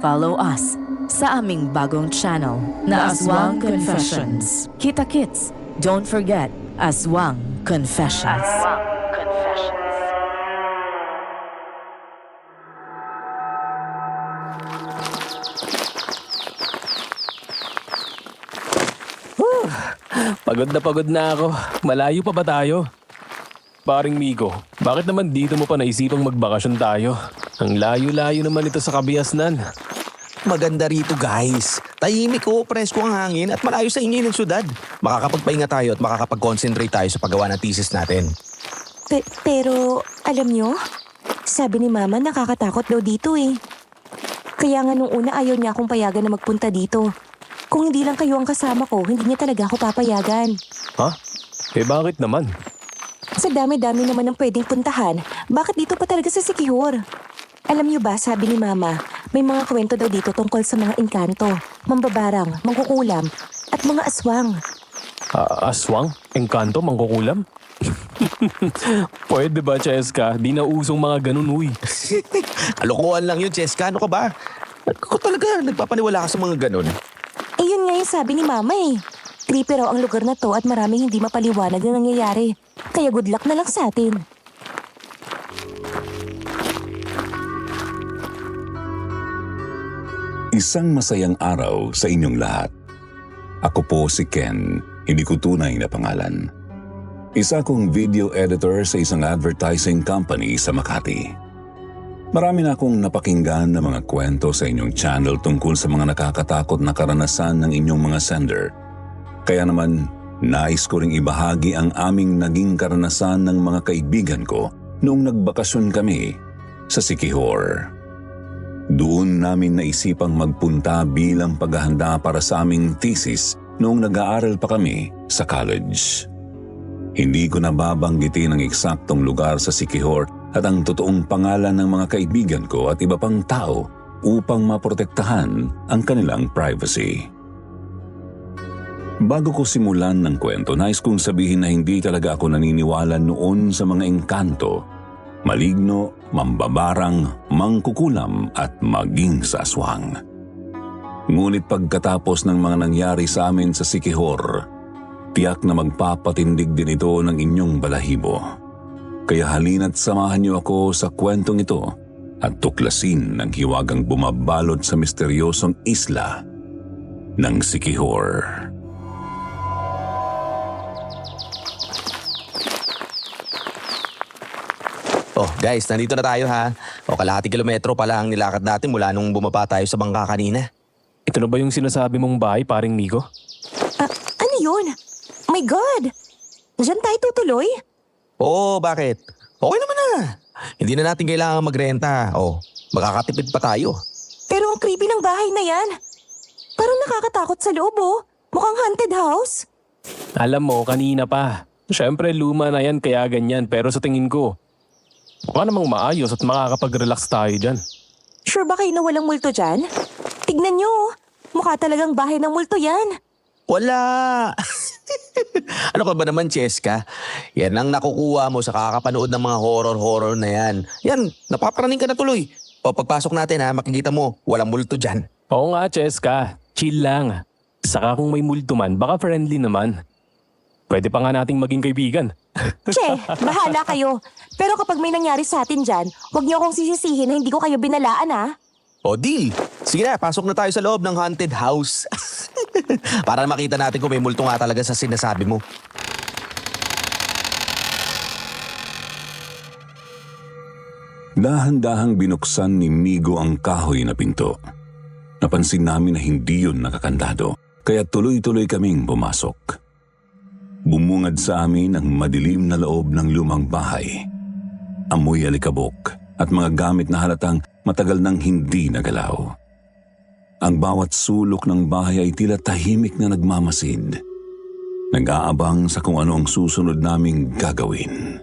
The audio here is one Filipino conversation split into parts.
follow us sa aming bagong channel na Aswang Confessions. Kita-kits, don't forget, Aswang Confessions. Pagod na ako. Malayo pa ba tayo? Paring Migo, bakit naman dito mo pa naisipang magbakasyon tayo? Ang layo-layo naman ito sa Kabiasnan. Maganda rito guys. Tahimik ko, presko ang hangin at malayo sa ingay ng syudad. Makakapagpahinga tayo at makakapag-concentrate tayo sa paggawa ng thesis natin. Pero, alam nyo, sabi ni Mama nakakatakot daw dito eh. Kaya nga nung una ayaw niya akong payagan na magpunta dito. Kung hindi lang kayo ang kasama ko, hindi niya talaga ako papayagan. Ha? Eh bakit naman? Sa dami-dami naman ng pwedeng puntahan, bakit dito pa talaga sa Siquijor? Alam niyo ba, sabi ni Mama, may mga kwento daw dito tungkol sa mga engkanto, mambabarang, mangkukulam, at mga aswang. Aswang? Engkanto? Mangkukulam? Pwede ba, Cheska? Di na usong mga ganun, uy. Kalokohan lang yun, Cheska. Ano ka ba? Ako talaga nagpapaniwala ka sa mga ganun. Eh yun nga yung sabi ni Mama eh. Creepy raw ang lugar na to at maraming hindi mapaliwanag na nangyayari. Kaya good luck na lang sa atin. Isang masayang araw sa inyong lahat. Ako po si Ken, hindi ko tunay na pangalan. Isa akong video editor sa isang advertising company sa Makati. Marami na akong napakinggan na mga kwento sa inyong channel tungkol sa mga nakakatakot na karanasan ng inyong mga sender. Kaya naman, nais ko ring ibahagi ang aming naging karanasan ng mga kaibigan ko noong nagbakasyon kami sa Siquijor. Doon namin naisipang magpunta bilang paghahanda para sa aming thesis noong nag-aaral pa kami sa college. Hindi ko nababanggitin ang eksaktong lugar sa Siquijor at ang totoong pangalan ng mga kaibigan ko at iba pang tao upang maprotektahan ang kanilang privacy. Bago ko simulan ng kwento, nais kong sabihin na hindi talaga ako naniniwala noon sa mga engkanto, maligno, mambabarang, mangkukulam at maging sa aswang. Ngunit pagkatapos ng mga nangyari sa amin sa Siquijor, tiyak na magpapatindig din ito ng inyong balahibo. Kaya halina't samahan niyo ako sa kwentong ito at tuklasin ang hiwagang bumabalot sa misteryosong isla ng Siquijor. Oh guys, nandito na tayo ha. Kalahating kilometro pa lang ang nilakad natin mula nung bumaba tayo sa bangka kanina. Ito na ba yung sinasabi mong bahay, paring Migo? Ano yun? My God! Diyan tayo tutuloy? Oo, bakit? Okay naman na. Hindi na natin kailangan magrenta. Makakatipid pa tayo. Pero ang creepy ng bahay na yan. Parang nakakatakot sa loob oh. Mukhang haunted house. Alam mo, kanina pa. Siyempre, luma na yan kaya ganyan. Pero sa tingin ko, mukha namang maayos at makakapag-relax tayo dyan. Sure ba kayo na walang multo dyan? Tignan nyo oh. Mukha talagang bahay ng multo yan. Wala! Ano ka ba naman, Cheska? Yan ang nakukuha mo sa kakapanood ng mga horror-horror na yan. Yan, napaparaning ka na tuloy. Pagpasok natin ha, makikita mo, walang multo dyan. Oo nga, Cheska. Chill lang. Saka kung may multo man, baka friendly naman. Pwede pa nga nating maging kaibigan. Che, bahala kayo. Pero kapag may nangyari sa atin dyan, huwag niyo akong sisisihin na hindi ko kayo binalaan ha. O deal! Sige na, pasok na tayo sa loob ng haunted house. Para makita natin kung may multo nga talaga sa sinasabi mo. Dahan-dahang binuksan ni Migo ang kahoy na pinto. Napansin namin na hindi yun nakakandado, kaya tuloy-tuloy kaming pumasok. Bumungad sa amin ang madilim na loob ng lumang bahay. Amoy alikabok at mga gamit na halatang matagal nang hindi nagalaw. Ang bawat sulok ng bahay ay tila tahimik na nagmamasid. Nag-aabang sa kung ano ang susunod naming gagawin.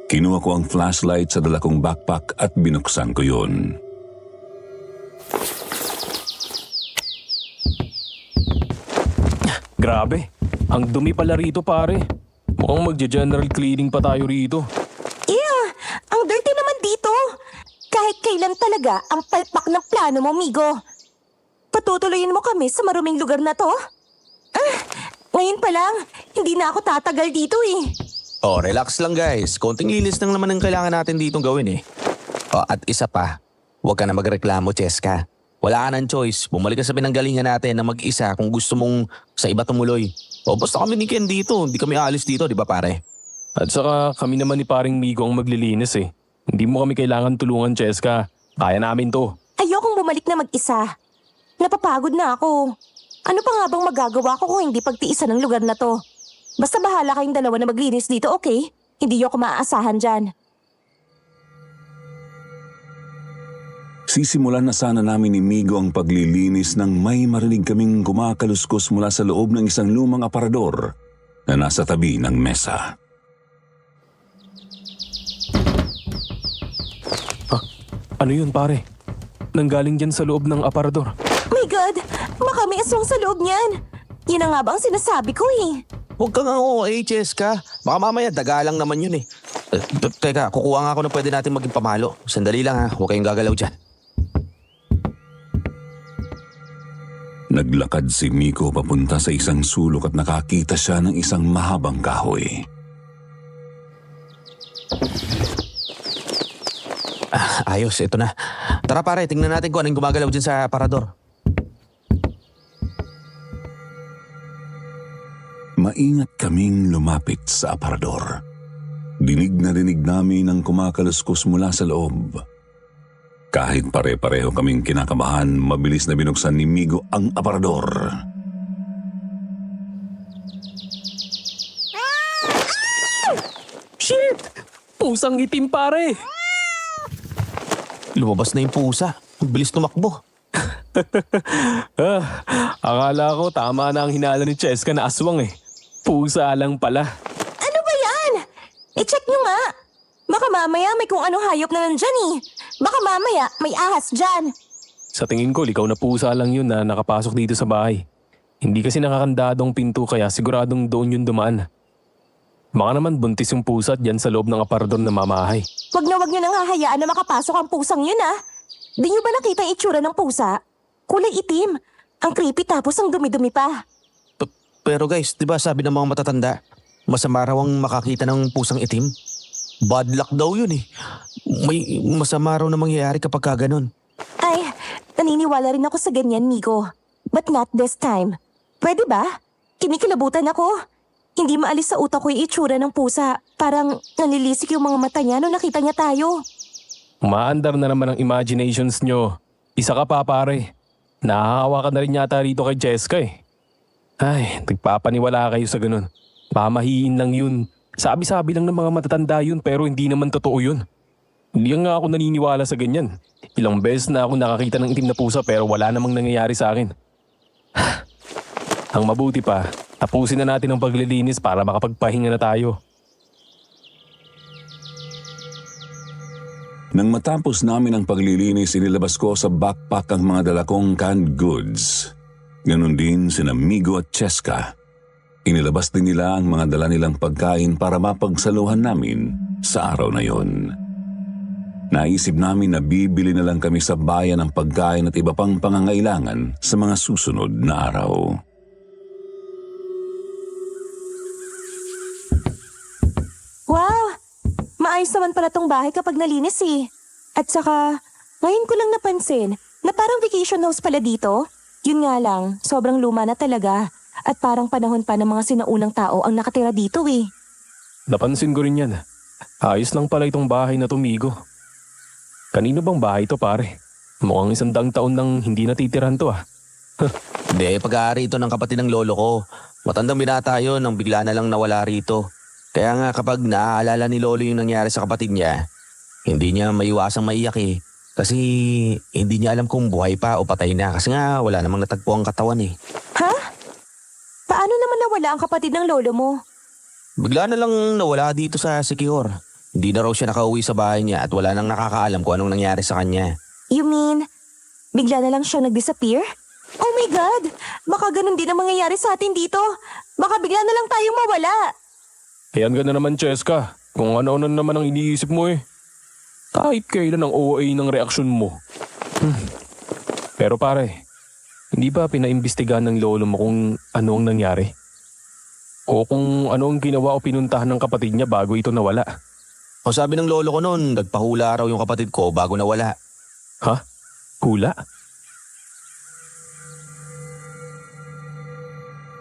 Kinuha ko ang flashlight sa dala kong backpack at binuksan ko yun. Grabe, ang dumi pala rito pare. Mukhang magja-general cleaning pa tayo rito. Yeah, ang dirty naman dito. Kahit Kahit kailan talaga ang palpak ng plano mo, Migo. Patutuloyin mo kami sa maruming lugar na to? Ngayon pa lang, hindi na ako tatagal dito eh. Oh, relax lang guys. Konting linis lang naman ang kailangan natin ditong gawin eh. Oh, at isa pa, huwag ka na magreklamo, Cheska. Wala ka ng choice. Bumalik ka sa pinanggalingan natin na mag-isa kung gusto mong sa iba tumuloy. O basta kami ni Ken dito. Hindi kami aalis dito, di ba pare? At saka kami naman ni paring Migo ang maglilinis eh. Hindi mo kami kailangan tulungan, Cheska. Kaya namin to. Ayokong bumalik na mag-isa. Napapagod na ako. Ano pa nga bang magagawa ko kung hindi pagtiisan ng lugar na to? Basta bahala kayong dalawa na maglinis dito, okay? Hindi ako maaasahan dyan. Sisimulan na sana namin ni Migo ang paglilinis nang may marinig kaming kumakaluskos mula sa loob ng isang lumang aparador na nasa tabi ng mesa. Ano yun pare? Nanggaling dyan sa loob ng aparador. My God! Baka may aswang sa loob niyan. Yun na nga ba ang sinasabi ko eh. Huwag ka nga Cheska. Baka mamaya daga lang naman yun eh. Teka, kukuha nga ako na pwede natin maging pamalo. Sandali lang ha, huwag kayong gagalaw dyan. Naglakad si Miko papunta sa isang sulok at nakakita siya ng isang mahabang kahoy. Ayos, ito na. Tara pare, tingnan natin kung anong gumagalaw dyan sa aparador. Maingat kaming lumapit sa aparador. Dinig na dinig namin ang kumakaluskos mula sa loob. Kahit pare-pareho kaming kinakabahan, mabilis na binuksan ni Migo ang aparador. Shit! Pusang itim pare! Lumabas na yung pusa. Ang bilis tumakbo. Akala ko tama na ang hinala ni Cheska na aswang eh. Pusa lang pala. Ano ba yan? I-check nyo nga. Baka mamaya may kung anong hayop na nandyan eh. Baka mamaya may ahas dyan. Sa tingin ko, likaw na pusa lang yun na nakapasok dito sa bahay. Hindi kasi nakakandadong pinto kaya siguradong doon yun dumaan. Baka naman buntis yung pusa dyan sa loob ng aparador na mamahay. Wag nyo nang hahayaan na makapasok ang pusang yun ah. Di nyo ba nakita ang itsura ng pusa? Kulay itim. Ang creepy tapos ang dumi-dumi pa. Pero guys, di ba sabi ng mga matatanda, masama raw ang makakita ng pusang itim? Bad luck daw yun eh. May masama raw na mangyayari kapag kaganon. Ay, naniniwala rin ako sa ganyan, Migo. But not this time. Pwede ba? Kinikilabutan ako. Hindi maalis sa utak ko yung itsura ng pusa. Parang nanilisik yung mga mata niya nung nakita niya tayo. Umaandar na naman ang imaginations nyo. Isa ka pa pare. Nahahawa ka na rin yata rito kay Cheska eh. Ay, nagpapaniwala kayo sa ganun. Pamahiin lang yun. Sabi-sabi lang ng mga matatanda yun pero hindi naman totoo yun. Hindi nga ako naniniwala sa ganyan. Ilang beses na ako nakakita ng itim na pusa pero wala namang nangyayari sa akin. Ang mabuti pa, tapusin na natin ang paglilinis para makapagpahinga na tayo. Nang matapos namin ang paglilinis, inilabas ko sa backpack ang mga dala kong canned goods. Ganon din sina Migo at Cheska. Inilabas din nila ang mga dala nilang pagkain para mapagsaluhan namin sa araw na yon. Naisip namin na bibili na lang kami sa bayan ng pagkain at iba pang pangangailangan sa mga susunod na araw. Wow! Maayos naman pala tong bahay kapag nalinis eh. At saka, ngayon ko lang napansin na parang vacation house pala dito. Yun nga lang, sobrang luma na talaga. At parang panahon pa ng mga sinaunang tao ang nakatira dito eh. Napansin ko rin yan. Ayos lang pala itong bahay na tumigo. Kanino bang bahay ito pare? Mukhang 100 taon nang hindi natitirahan to ah. Hindi, pag-aari ito ng kapatid ng lolo ko. Matandang binata yun nang bigla na lang nawala rito. Kaya nga kapag naaalala ni lolo yung nangyari sa kapatid niya, hindi niya maiwasang maiyak eh. Kasi hindi niya alam kung buhay pa o patay na kasi nga wala namang natagpo ang katawan eh. Ha? Paano naman nawala ang kapatid ng lolo mo? Bigla na lang nawala dito sa Sikihor. Hindi na raw siya nakauwi sa bahay niya at wala nang nakakaalam kung anong nangyari sa kanya. You mean, bigla na lang siya nag-disappear? Oh my God! Baka ganun din ang mangyayari sa atin dito. Baka bigla na lang tayong mawala. Ayan ka na naman Cheska. Kung ano-ano naman ang iniisip mo eh. Kahit kailan ang OA ng reaksyon mo. Pero pare, hindi ba pinaimbestigahan ng lolo mo kung ano ang nangyari? O kung ano ang ginawa o pinuntahan ng kapatid niya bago ito nawala? O sabi ng lolo ko noon, nagpahula raw yung kapatid ko bago nawala. Ha? Hula?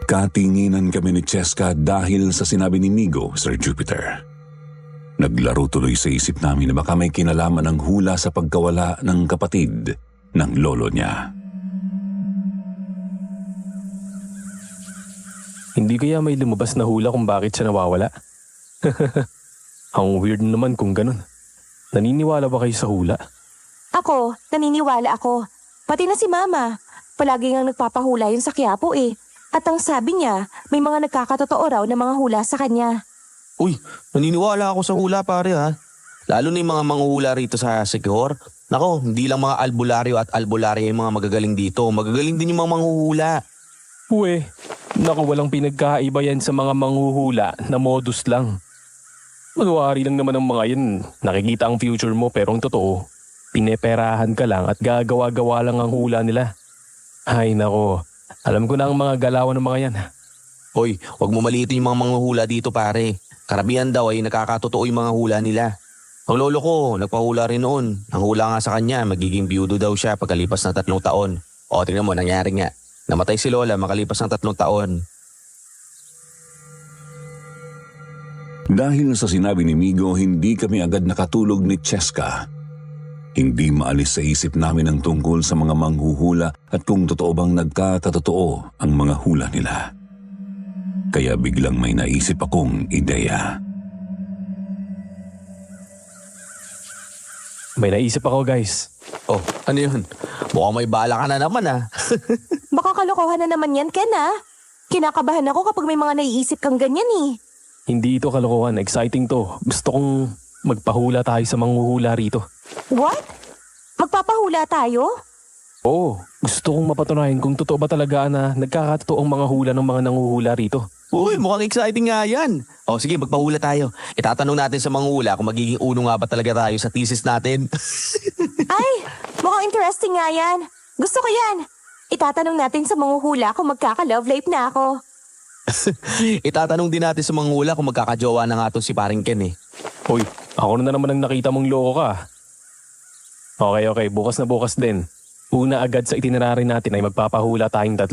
Katinginan kami ni Cheska dahil sa sinabi ni Migo, Sir Jupiter. Naglaro tuloy sa isip namin na baka may kinalaman ng hula sa pagkawala ng kapatid ng lolo niya. Hindi kaya may lumabas na hula kung bakit siya nawawala? Ang weird naman kung ganun. Naniniwala ba kayo sa hula? Ako, naniniwala ako. Pati na si Mama. Palagi ngang nagpapahula yun sa Quiapo eh. At ang sabi niya, may mga nagkakatotoo raw na mga hula sa kanya. Uy, naniniwala ako sa hula pare ha. Lalo na yung mga manghuhula rito sa Sikihor. Nako, hindi lang mga albularyo at albularya yung mga magagaling dito. Magagaling din yung mga manghuhula. Uwe, naku walang pinagkaiba yan sa mga manghuhula na modus lang. Manuwari lang naman ang mga yan. Nakikita ang future mo pero ang totoo, pineperahan ka lang at gagawa-gawa lang ang hula nila. Ay nako, alam ko na ang mga galawan ng mga yan. Hoy, wag mo maliitin yung mga manghuhula dito pare. Karamihan daw ay nakakatotoo yung mga hula nila. Ang lolo ko, nagpahula rin noon. Ang hula nga sa kanya, magiging biyudo daw siya pagkalipas ng 3 taon. O tingnan mo, nangyari nga. Namatay si Lola makalipas ng 3 taon. Dahil sa sinabi ni Migo, hindi kami agad nakatulog ni Cheska. Hindi maalis sa isip namin ang tungkol sa mga manghuhula at kung totoo bang nagkakatotoo ang mga hula nila. Kaya biglang may naisip akong ideya. May naisip ako guys. Oh, ano yun? Mukhang may bala ka na naman ah. Baka kalokohan na naman yan, Ken ah. Kinakabahan ako kapag may mga naiisip kang ganyan eh. Hindi ito kalokohan, exciting to. Gusto kong magpahula tayo sa manghuhula rito. What? Magpapahula tayo? Oo, gusto kong mapatunayan kung totoo ba talaga na nagkakatotoo ang mga hula ng mga nanghuhula rito. Uy, mukhang exciting nga yan. O sige, magpahula tayo. Itatanong natin sa manghula kung magiging uno nga ba talaga tayo sa thesis natin. Ay, mukhang interesting nga yan. Gusto ko yan. Itatanong natin sa mga hula kung magkaka-love life na ako. Itatanong din natin sa manghula kung magkakajowa na nga to si paring Ken eh. Hoy, ako na naman ang nakita mong loko ka. Okay, bukas na bukas din. Una agad sa itinerary natin ay magpapahula tayong 3.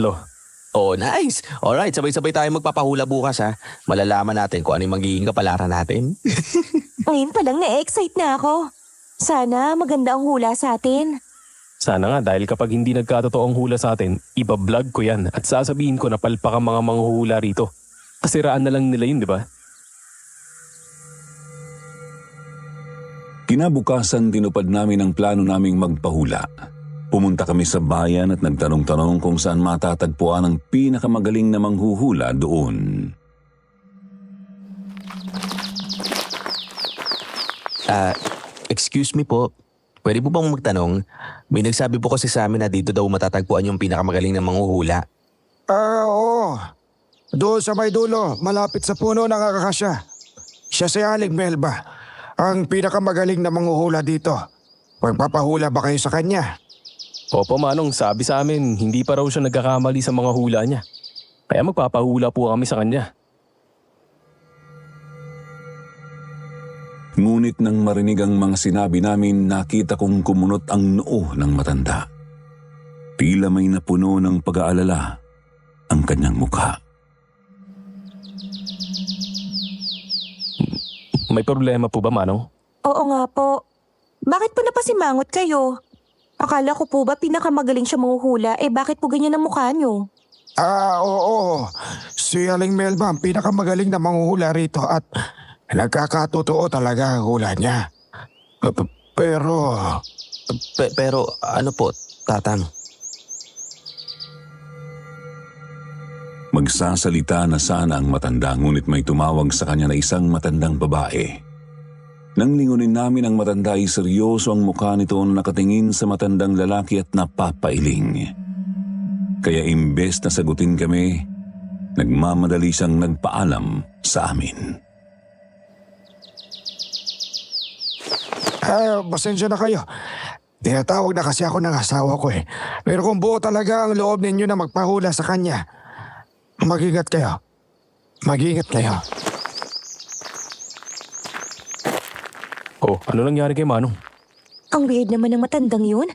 Oh, nice. Alright, sabay-sabay tayo magpapahula bukas ha. Malalaman natin kung ano yung magiging kapalaran natin. Ngayon pa lang na-excite na ako. Sana maganda ang hula sa atin. Sana nga dahil kapag hindi nagkatotoo ang hula sa atin, iba-vlog ko yan at sasabihin ko na palpak ang mga manghuhula rito. Kasiraan na lang nila yun, di ba? Kinabukasan tinupad namin ang plano naming magpahula. Pumunta kami sa bayan at nagtanong-tanong kung saan matatagpuan ang pinakamagaling na manghuhula doon. Excuse me po. Pwede po bang magtanong? May nagsabi po kasi sa amin na dito daw matatagpuan yung pinakamagaling na manghuhula. Oo. Doon sa may dulo, malapit sa puno ng akakasya. Siya si Aling Melba, ang pinakamagaling na manghuhula dito. Magpapahula ba kayo sa kanya? Opo Manong, sabi sa amin, hindi pa raw siya nagkakamali sa mga hula niya. Kaya magpapahula po kami sa kanya. Ngunit nang marinig ang mga sinabi namin, nakita kong kumunot ang noo ng matanda. Tila may napuno ng pag-aalala ang kanyang mukha. May problema po ba Manong? Oo nga po. Bakit po napasimangot kayo? Akala ko po ba pinakamagaling siya manghuhula, bakit po ganyan ang mukha niyo? Oo. Si Aling Melba ang pinakamagaling na manghuhula rito at nagkakatotoo talaga ang hula niya. Pero... Pero ano po, Tatang? Magsasalita na sana ang matanda ngunit may tumawag sa kanya na isang matandang babae. Nang lingunin namin ang matanda ay seryoso ang mukha nito na nakatingin sa matandang lalaki at napapailing. Kaya imbes na sagutin kami, nagmamadali siyang nagpaalam sa amin. Pasensya na kayo. Tinatawag na kasi ako ng asawa ko eh. Pero kung buo talaga ang loob ninyo na magpahula sa kanya, mag-ingat kayo. Mag-ingat kayo. Oh, ano nangyari kay Manong? Ang weird naman ng matandang yun.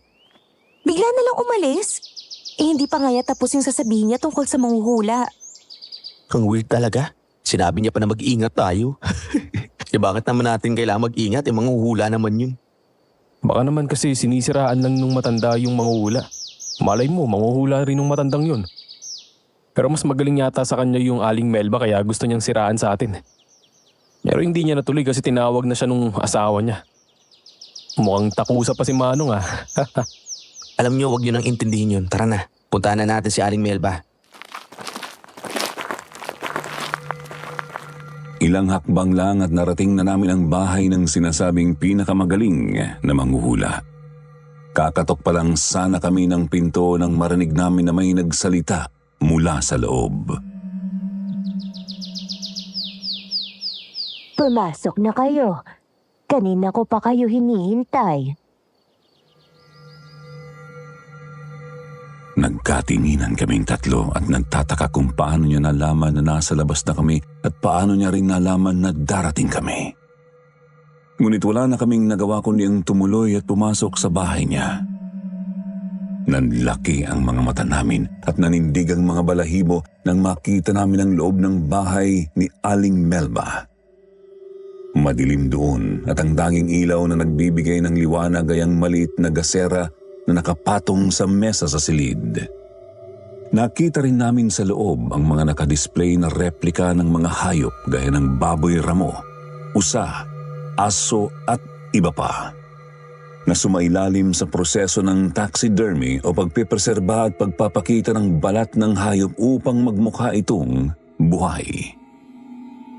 Bigla na lang umalis. Hindi pa nga niya tapos yung sasabihin niya tungkol sa manghuhula. Ang weird talaga. Sinabi niya pa na mag-ingat tayo. Bakit naman natin kailangan mag-ingat? Mga hula naman yun. Baka naman kasi sinisiraan lang nung matanda yung manghuhula. Malay mo, manghuhula rin nung matandang yun. Pero mas magaling yata sa kanya yung Aling Melba kaya gusto niyang siraan sa atin. Pero hindi niya natuloy kasi tinawag na siya nung asawa niya. Mukhang takusa pa si Manong ah. Alam niyo, wag niyo nang intindihin yun. Tara na, puntahan na natin si Aling Melba. Ilang hakbang lang at narating na namin ang bahay ng sinasabing pinakamagaling na manghuhula. Kakatok pa lang sana kami ng pinto nang marinig namin na may nagsalita mula sa loob. Pumasok na kayo. Kanina ko pa kayo hinihintay. Nagkatinginan kaming tatlo at nagtataka kung paano niya nalaman na nasa labas na kami at paano niya rin nalaman na darating kami. Ngunit wala na kaming nagawa kundi ang tumuloy at pumasok sa bahay niya. Nanlaki ang mga mata namin at nanindig ang mga balahibo nang makita namin ang loob ng bahay ni Aling Melba. Madilim doon at ang danging ilaw na nagbibigay ng liwanag ay ang maliit na gasera na nakapatong sa mesa sa silid. Nakita rin namin sa loob ang mga nakadisplay na replika ng mga hayop gaya ng baboy ramo, usa, aso at iba pa, na sumailalim sa proseso ng taxidermy o pagpipreserba at pagpapakita ng balat ng hayop upang magmukha itong buhay.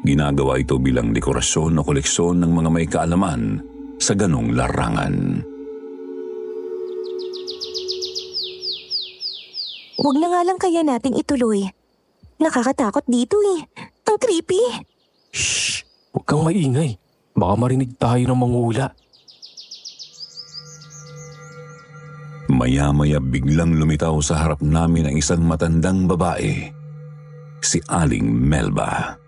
Ginagawa ito bilang dekorasyon o koleksyon ng mga may kaalaman sa ganong larangan. Huwag na nga lang kaya nating ituloy. Nakakatakot dito eh. Ang creepy. Shh! Huwag kang maingay. Baka marinig tayo ng manghuhula. Maya-maya biglang lumitaw sa harap namin ang isang matandang babae, si Aling Melba.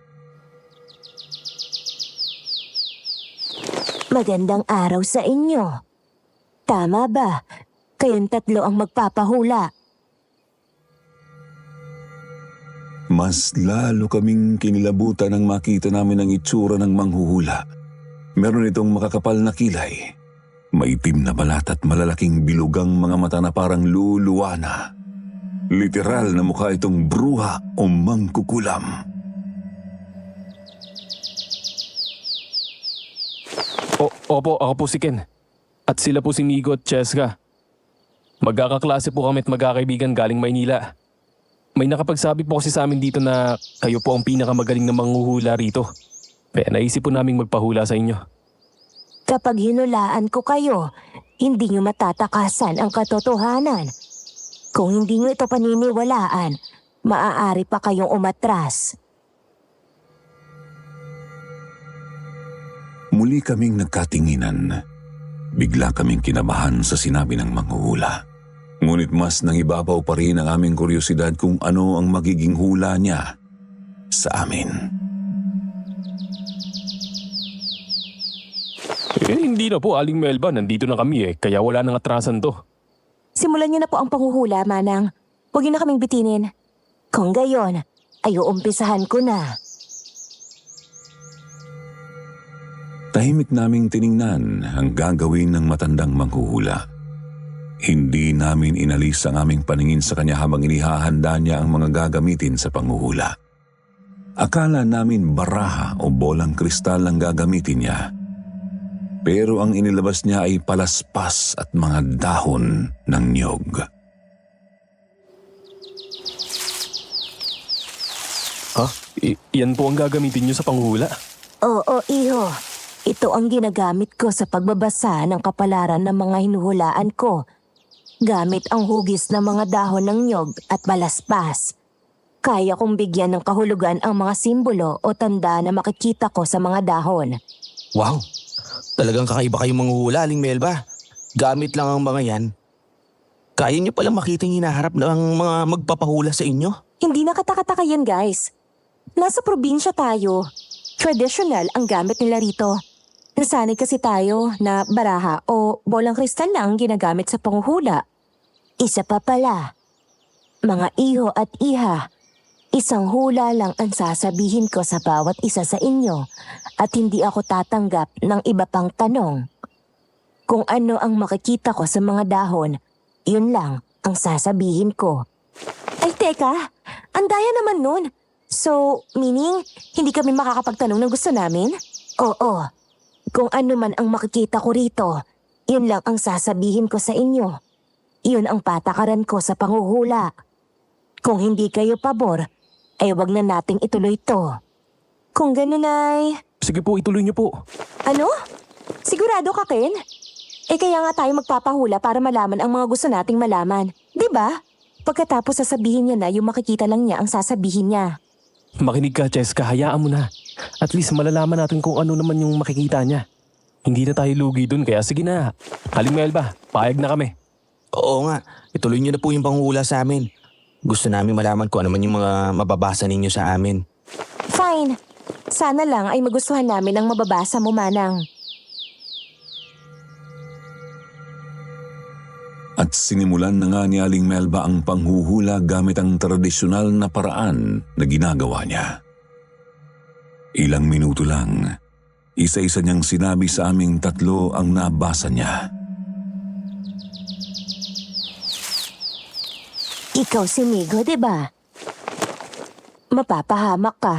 Magandang araw sa inyo. Tama ba? Kayong tatlo ang magpapahula. Mas lalo kaming kinilabutan nang makita namin ang itsura ng manghuhula. Meron itong makakapal na kilay, maitim na balat at malalaking bilugang mga mata na parang luluwana. Literal na mukha itong bruha o mangkukulam. Opo, ako po si Ken. At sila po si Migo at Cheska. Magkakaklase po kami at magkakaibigan galing Maynila. May nakapagsabi po kasi sa amin dito na kayo po ang pinakamagaling na manghuhula rito. Kaya naisip po naming magpahula sa inyo. Kapag hinulaan ko kayo, hindi nyo matatakasan ang katotohanan. Kung hindi nyo ito paniniwalaan, maaari pa kayong umatras. Muli kaming nagkatinginan. Bigla kaming kinabahan sa sinabi ng manghuhula. Ngunit mas nangibabaw pa rin ang aming kuryosidad kung ano ang magiging hula niya sa amin. Hindi na po, Aling Melba. Nandito na kami kaya wala nang atrasan to. Simulan nyo na po ang panghuhula, Manang. Huwag nyo na kaming bitinin. Kung gayon, ay uumpisahan ko na. Tahimik naming tiningnan ang gagawin ng matandang manghuhula. Hindi namin inalis ang aming paningin sa kanya habang inihahanda niya ang mga gagamitin sa panghuhula. Akala namin baraha o bolang kristal ang gagamitin niya. Pero ang inilabas niya ay palaspas at mga dahon ng niyog. Ha? Yan po ang gagamitin niyo sa panghuhula? Oo, iho. Ito ang ginagamit ko sa pagbabasa ng kapalaran ng mga hinuhulaan ko. Gamit ang hugis ng mga dahon ng niyog at palaspas. Kaya kong bigyan ng kahulugan ang mga simbolo o tanda na makikita ko sa mga dahon. Wow! Talagang kakaiba kayong manghuhula, Aling Melba. Gamit lang ang mga yan. Kaya niyo palang makita yung hinaharap ng mga magpapahula sa inyo? Hindi na katakataka yan, guys. Nasa probinsya tayo. Traditional ang gamit nila rito. Nasanay kasi tayo na baraha o bolang kristal lang ang ginagamit sa panghuhula. Isa pa pala, mga iho at iha, isang hula lang ang sasabihin ko sa bawat isa sa inyo at hindi ako tatanggap ng iba pang tanong. Kung ano ang makikita ko sa mga dahon, yun lang ang sasabihin ko. Ay teka, ang daya naman nun. So, meaning, hindi kami makakapagtanong ng gusto namin? Oo. Kung ano man ang makikita ko rito, yun lang ang sasabihin ko sa inyo. Yun ang patakaran ko sa panghuhula. Kung hindi kayo pabor, ay wag na nating ituloy to. Kung ganun ay... Sige po, ituloy niyo po. Ano? Sigurado ka, Ken? Eh kaya nga tayo magpapahula para malaman ang mga gusto nating malaman. Di ba? Pagkatapos sasabihin niya na yung makikita lang niya ang sasabihin niya. Makinig ka, Cheska. Hayaan mo na. At least malalaman natin kung ano naman yung makikita niya. Hindi na tayo lugi dun, kaya sige na. Aling Melba, payag na kami. Oo nga, ituloy niyo na po yung panghuhula sa amin. Gusto namin malaman kung ano man yung mga mababasa ninyo sa amin. Fine. Sana lang ay magustuhan namin ang mababasa mo, Manang. At sinimulan na nga ni Aling Melba ang panghuhula gamit ang tradisyonal na paraan na ginagawa niya. Ilang minuto lang, isa-isa niyang sinabi sa aming tatlo ang nabasa niya. Ikaw si Migo, di ba? Mapapahamak ka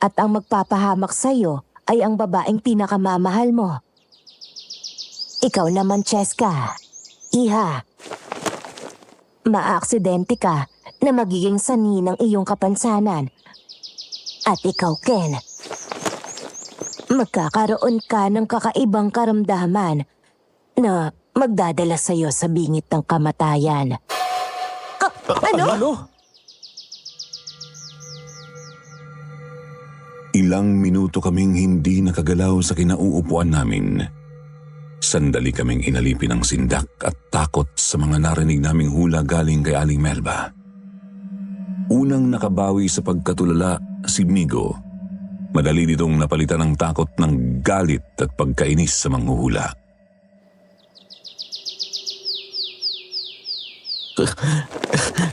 at ang magpapahamak sa'yo ay ang babaeng pinakamamahal mo. Ikaw naman, Cheska. Iha. Maaaksidente ka na magiging sani ng iyong kapansanan. At ikaw, Ken. Magkakaroon ka ng kakaibang karamdaman na magdadala sa'yo sa bingit ng kamatayan. Ano? Ilang minuto kaming hindi nakagalaw sa kinauupuan namin. Sandali kaming inalipin ng sindak at takot sa mga narinig naming hula galing kay Aling Melba. Unang nakabawi sa pagkatulala si Migo. Madali nitong napalitan ng takot ng galit at pagkainis sa manghuhula.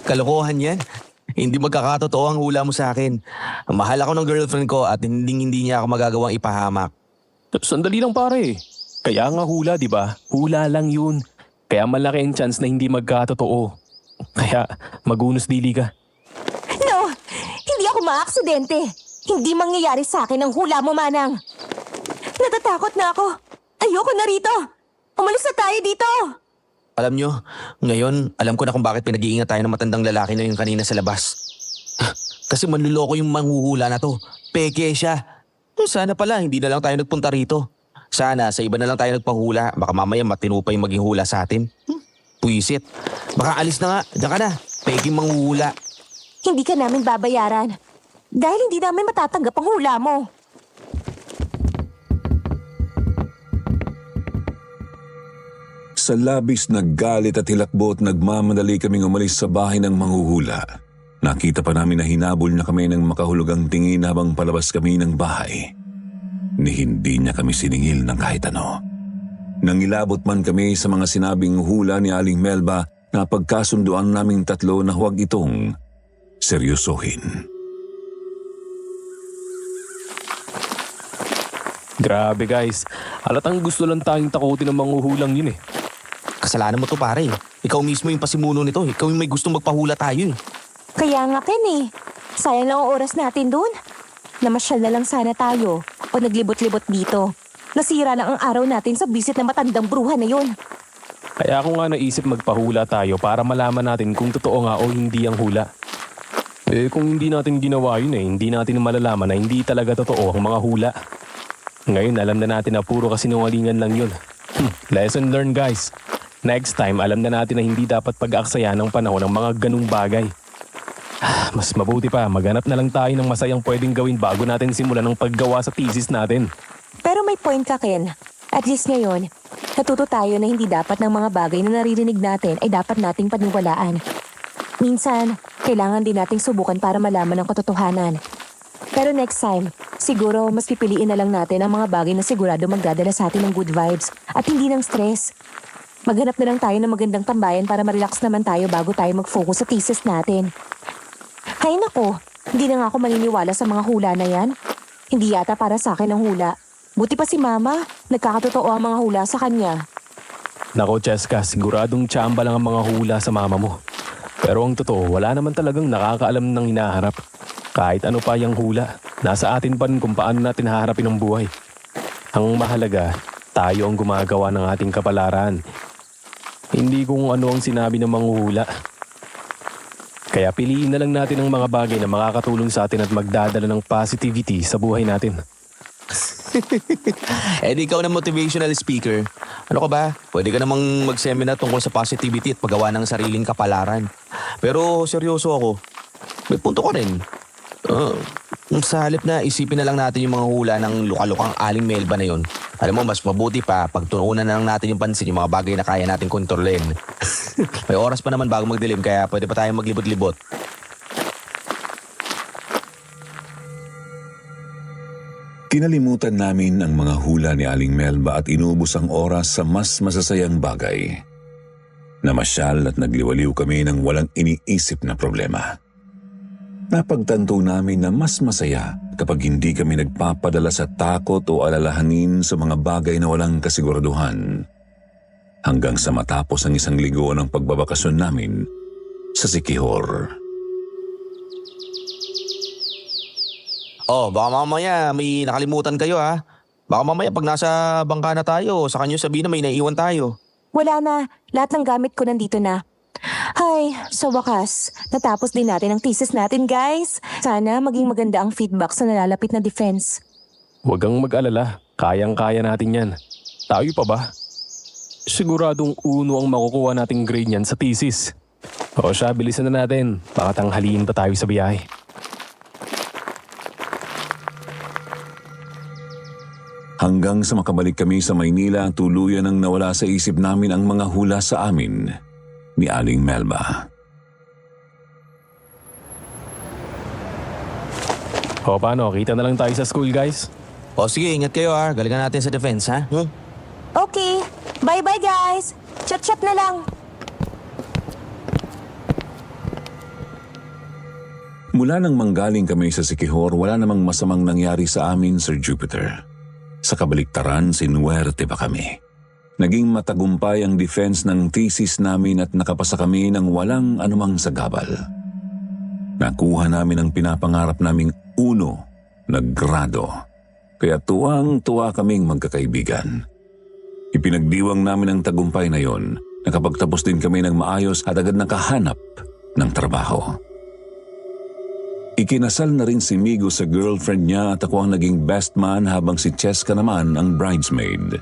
Kalokohan yan. Hindi magkakatotoo ang hula mo sa akin. Mahal ako ng girlfriend ko at hindi niya ako magagawang ipahamak. Sandali lang pare. Kaya nga hula, di ba? Hula lang yun. Kaya malaki ang chance na hindi magkatotoo. Kaya magunos dili ka. No! Hindi ako maaksidente. Hindi mangyayari sa akin ang hula mo, Manang. Natatakot na ako. Ayoko na rito. Umalis na tayo dito. Alam nyo, ngayon alam ko na kung bakit pinag-iingat tayo ng matandang lalaki na yung kanina sa labas. Kasi manluloko yung manghuhula na to. Peke siya. Sana pala hindi na lang tayo nagpunta rito. Sana sa iba na lang tayo nagpahula. Baka mamaya matino pa yung maging hula sa atin. Puisit. Baka alis na nga. Diyan ka na. Peke manghuhula. Hindi ka namin babayaran. Dahil hindi namin matatanggap ang hula mo. Sa labis na galit at hilakbot, nagmamadali kaming umalis sa bahay ng manghuhula. Nakita pa namin na hinabol na kami ng makahulugang tingin habang palabas kami ng bahay. Ni hindi niya kami siningil ng kahit ano. Nangilabot man kami sa mga sinabing hula ni Aling Melba na pagkasunduan naming tatlo na huwag itong seryosohin. Grabe guys, halatang gusto lang tayong takutin ng manghuhulang yun eh. Kasalanan mo to pare. Ikaw mismo yung pasimuno nito. Ikaw yung may gustong magpahula tayo eh. Kaya nga, Ken eh. Sayang lang ang oras natin dun. Namasyal na lang sana tayo o naglibot-libot dito. Nasira lang ang araw natin sa bisit na matandang bruha na yun. Kaya ako nga naisip magpahula tayo para malaman natin kung totoo nga o hindi ang hula. Eh kung hindi natin ginawa yun hindi natin malalaman na hindi talaga totoo ang mga hula. Ngayon alam na natin na puro kasinungalingan lang yun. Lesson learned guys. Next time alam na natin na hindi dapat pag-aksaya ng panahon ng mga ganung bagay. Mas mabuti pa maghanap na lang tayo ng masayang pwedeng gawin bago natin simulan ng paggawa sa thesis natin. Pero may point ka, Ken. At least ngayon, natuto tayo na hindi dapat ng mga bagay na naririnig natin ay dapat nating paniwalaan. Minsan, kailangan din nating subukan para malaman ang katotohanan. Pero next time, siguro mas pipiliin na lang natin ang mga bagay na sigurado magdadala sa atin ng good vibes at hindi ng stress. Maghanap na lang tayo ng magandang tambayan para ma-relax naman tayo bago tayo mag-focus sa thesis natin. Hay nako, hindi na nga ako maniniwala sa mga hula na yan. Hindi yata para sa akin ang hula. Buti pa si Mama, nagkakatotoo ang mga hula sa kanya. Nako, Cheska, siguradong tsamba lang ang mga hula sa mama mo. Pero ang totoo, wala naman talagang nakakaalam ng hinaharap. Kahit ano pa yung hula, nasa atin pa rin kung paano natin haharapin ang buhay. Ang mahalaga, tayo ang gumagawa ng ating kapalaran. Hindi kung ano ang sinabi ng mga hula. Kaya piliin na lang natin ang mga bagay na makakatulong sa atin at magdadala ng positivity sa buhay natin. Di ikaw na motivational speaker. Ano ka ba? Pwede ka namang mag-seminar tungkol sa positivity at paggawa ng sariling kapalaran. Pero seryoso ako. May punto ko rin. Sa halip na isipin na lang natin yung mga hula ng lukalukang Aling Melba na yun. Alam mo, mas mabuti pa pagtuunan na lang natin yung pansin yung mga bagay na kaya natin kontrolin. May oras pa naman bago magdilim kaya pwede pa tayong maglibot-libot. Kinalimutan namin ang mga hula ni Aling Melba at inubos ang oras sa mas masasayang bagay. Namasyal at nagliwaliw kami ng walang iniisip na problema. Napagtanto namin na mas masaya kapag hindi kami nagpapadala sa takot o alalahanin sa mga bagay na walang kasiguraduhan. Hanggang sa matapos ang isang linggo ng pagbabakasyon namin sa Siquijor. Baka mamaya may nakalimutan kayo ha. Baka mamaya pag nasa bangka na tayo, sa kanyo sabihin na may naiiwan tayo. Wala na, lahat ng gamit ko nandito na. Hay, sa wakas, natapos din natin ang thesis natin, guys. Sana maging maganda ang feedback sa nalalapit na defense. Huwag kang mag-alala, kayang-kaya natin yan. Tayo pa ba? Siguradong uno ang makukuha nating grade niyan sa thesis. O siya, bilisan na natin. Baka tanghaliin pa tayo sa biyahe. Hanggang sa makabalik kami sa Maynila, tuluyan ang nawala sa isip namin ang mga hula sa amin ni Aling Melba. O paano, kita na lang tayo sa school, guys. Sige, ingat kayo ha. Galingan natin sa defense ha. Okay, bye-bye guys. Chat-chat na lang. Mula nang manggaling kami sa Siquijor, wala namang masamang nangyari sa amin, Sir Jupiter. Sa kabaliktaran, sinuwerte pa kami. Naging matagumpay ang defense ng thesis namin at nakapasa kami ng walang anumang sagabal. Nakuha namin ang pinapangarap naming 1 na grado. Kaya tuwang-tuwa kaming magkakaibigan. Ipinagdiwang namin ang tagumpay na yon. Nakapagtapos din kami ng maayos at agad nakahanap ng trabaho. Ikinasal na rin si Migo sa girlfriend niya at ako ang naging best man habang si Cheska naman ang bridesmaid.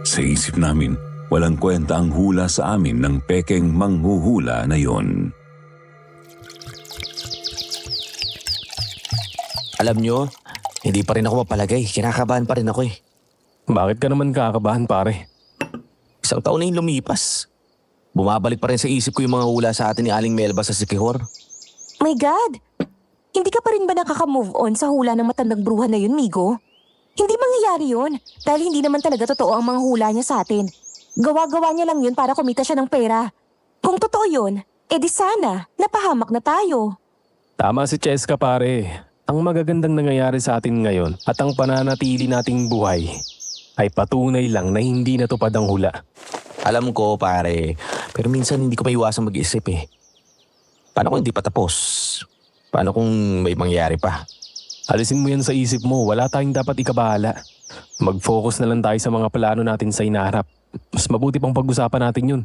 Sa isip namin, walang kwenta ang hula sa amin ng pekeng manghuhula na yon. Alam nyo, hindi pa rin ako mapalagay. Kinakabahan pa rin ako eh. Bakit ka naman kakabahan, pare? Isang taon na yung lumipas. Bumabalik pa rin sa isip ko yung mga hula sa atin ni Aling Melba sa Siquijor. My God! Hindi ka pa rin ba nakaka-move on sa hula ng matandang bruha na yun, Migo? Hindi mangyayari yun dahil hindi naman talaga totoo ang mga hula niya sa atin. Gawa-gawa niya lang yun para kumita siya ng pera. Kung totoo yun, edi sana napahamak na tayo. Tama si Cheska, pare. Ang magagandang nangyayari sa atin ngayon at ang pananatili nating buhay ay patunay lang na hindi natupad ang hula. Alam ko pare, pero minsan hindi ko maiwasang mag-isip eh. Paano kung hindi pa tapos? Paano kung may mangyari pa? Alisin mo yan sa isip mo, wala tayong dapat ikabahala. Mag-focus na lang tayo sa mga plano natin sa inaharap. Mas mabuti pang pag-usapan natin yun.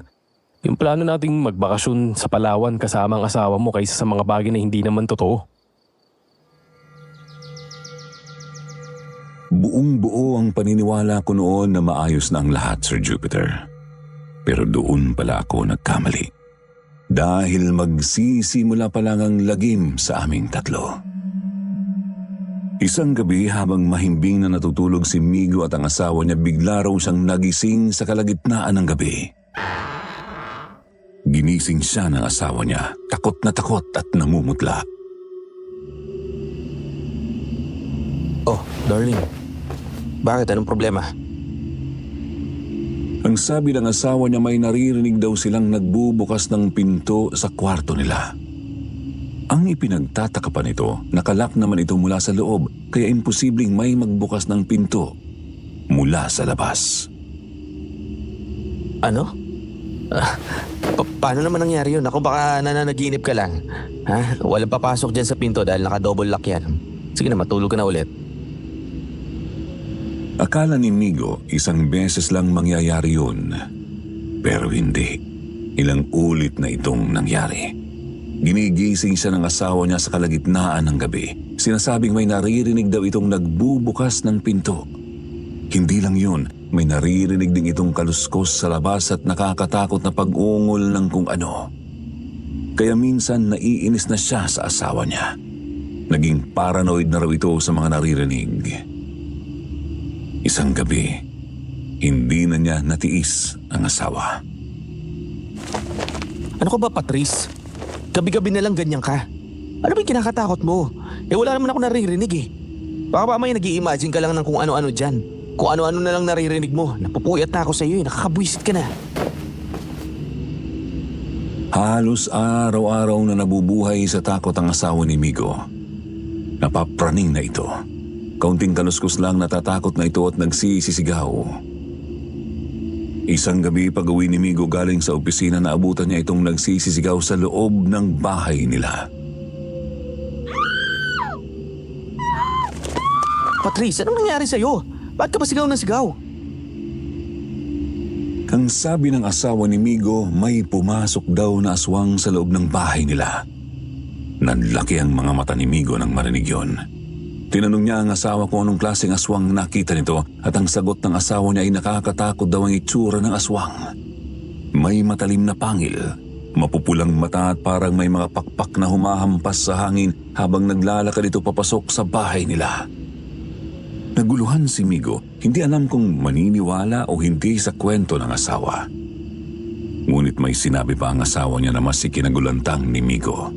Yung plano nating magbakasyon sa Palawan kasama ang asawa mo kaysa sa mga bagay na hindi naman totoo. Buong-buo ang paniniwala ko noon na maayos na ang lahat, Sir Jupiter. Pero doon pala ako nagkamali. Dahil magsisimula pa lang ang lagim sa aming tatlo. Isang gabi habang mahimbing na natutulog si Migo at ang asawa niya, bigla raw siyang nagising sa kalagitnaan ng gabi. Ginising siya ng asawa niya, takot at namumutla. Oh, darling. Bakit? Anong problema? Ang sabi ng asawa niya, may naririnig daw silang nagbubukas ng pinto sa kwarto nila. Ang ipinagtataka pa nito, nakalak naman ito mula sa loob, kaya imposibleng may magbukas ng pinto mula sa labas. Ano? Paano naman nangyari yun? Ako baka nananaginip ka lang. Ha? Walang papasok dyan sa pinto dahil naka-double lock yan. Sige na, matulog ka na ulit. Akala ni Migo, isang beses lang mangyayari yun. Pero hindi. Ilang ulit na itong nangyari. Ginigising siya ng asawa niya sa kalagitnaan ng gabi. Sinasabing may naririnig daw itong nagbubukas ng pinto. Hindi lang yun, may naririnig din itong kaluskos sa labas at nakakatakot na pag-ungol ng kung ano. Kaya minsan naiinis na siya sa asawa niya. Naging paranoid na raw ito sa mga naririnig. Isang gabi, hindi na niya natiis ang asawa. Ano ka ba, Patrice? Gabi-gabi na lang ganyan ka. Ano ba yung kinakatakot mo? Wala naman ako naririnig eh. Baka mamaya nag-i-imagine ka lang ng kung ano-ano dyan. Kung ano-ano na lang naririnig mo. Napupuyat na ako sa iyo eh. Nakakabwisit ka na. Halos araw-araw na nabubuhay sa takot ang asawa ni Migo. Napapraning na ito. Kaunting kaluskos lang, natatakot na ito at nagsisisigaw. Isang gabi pag-uwi ni Migo galing sa opisina, naabutan niya itong nagsisisigaw sa loob ng bahay nila. Patrice, anong nangyari sa'yo? Bakit ka ba sigaw na sigaw? Ang sabi ng asawa ni Migo, may pumasok daw na aswang sa loob ng bahay nila. Nanlaki ang mga mata ni Migo nang marinig yun. Tinanong niya ang asawa kung anong klaseng aswang nakita nito at ang sagot ng asawa niya ay nakakatakot daw ang itsura ng aswang. May matalim na pangil, mapupulang mata at parang may mga pakpak na humahampas sa hangin habang naglalakad ito papasok sa bahay nila. Naguluhan si Migo, hindi alam kung maniniwala o hindi sa kwento ng asawa. Ngunit may sinabi pa ang asawa niya na mas ikinagulantang ni Migo.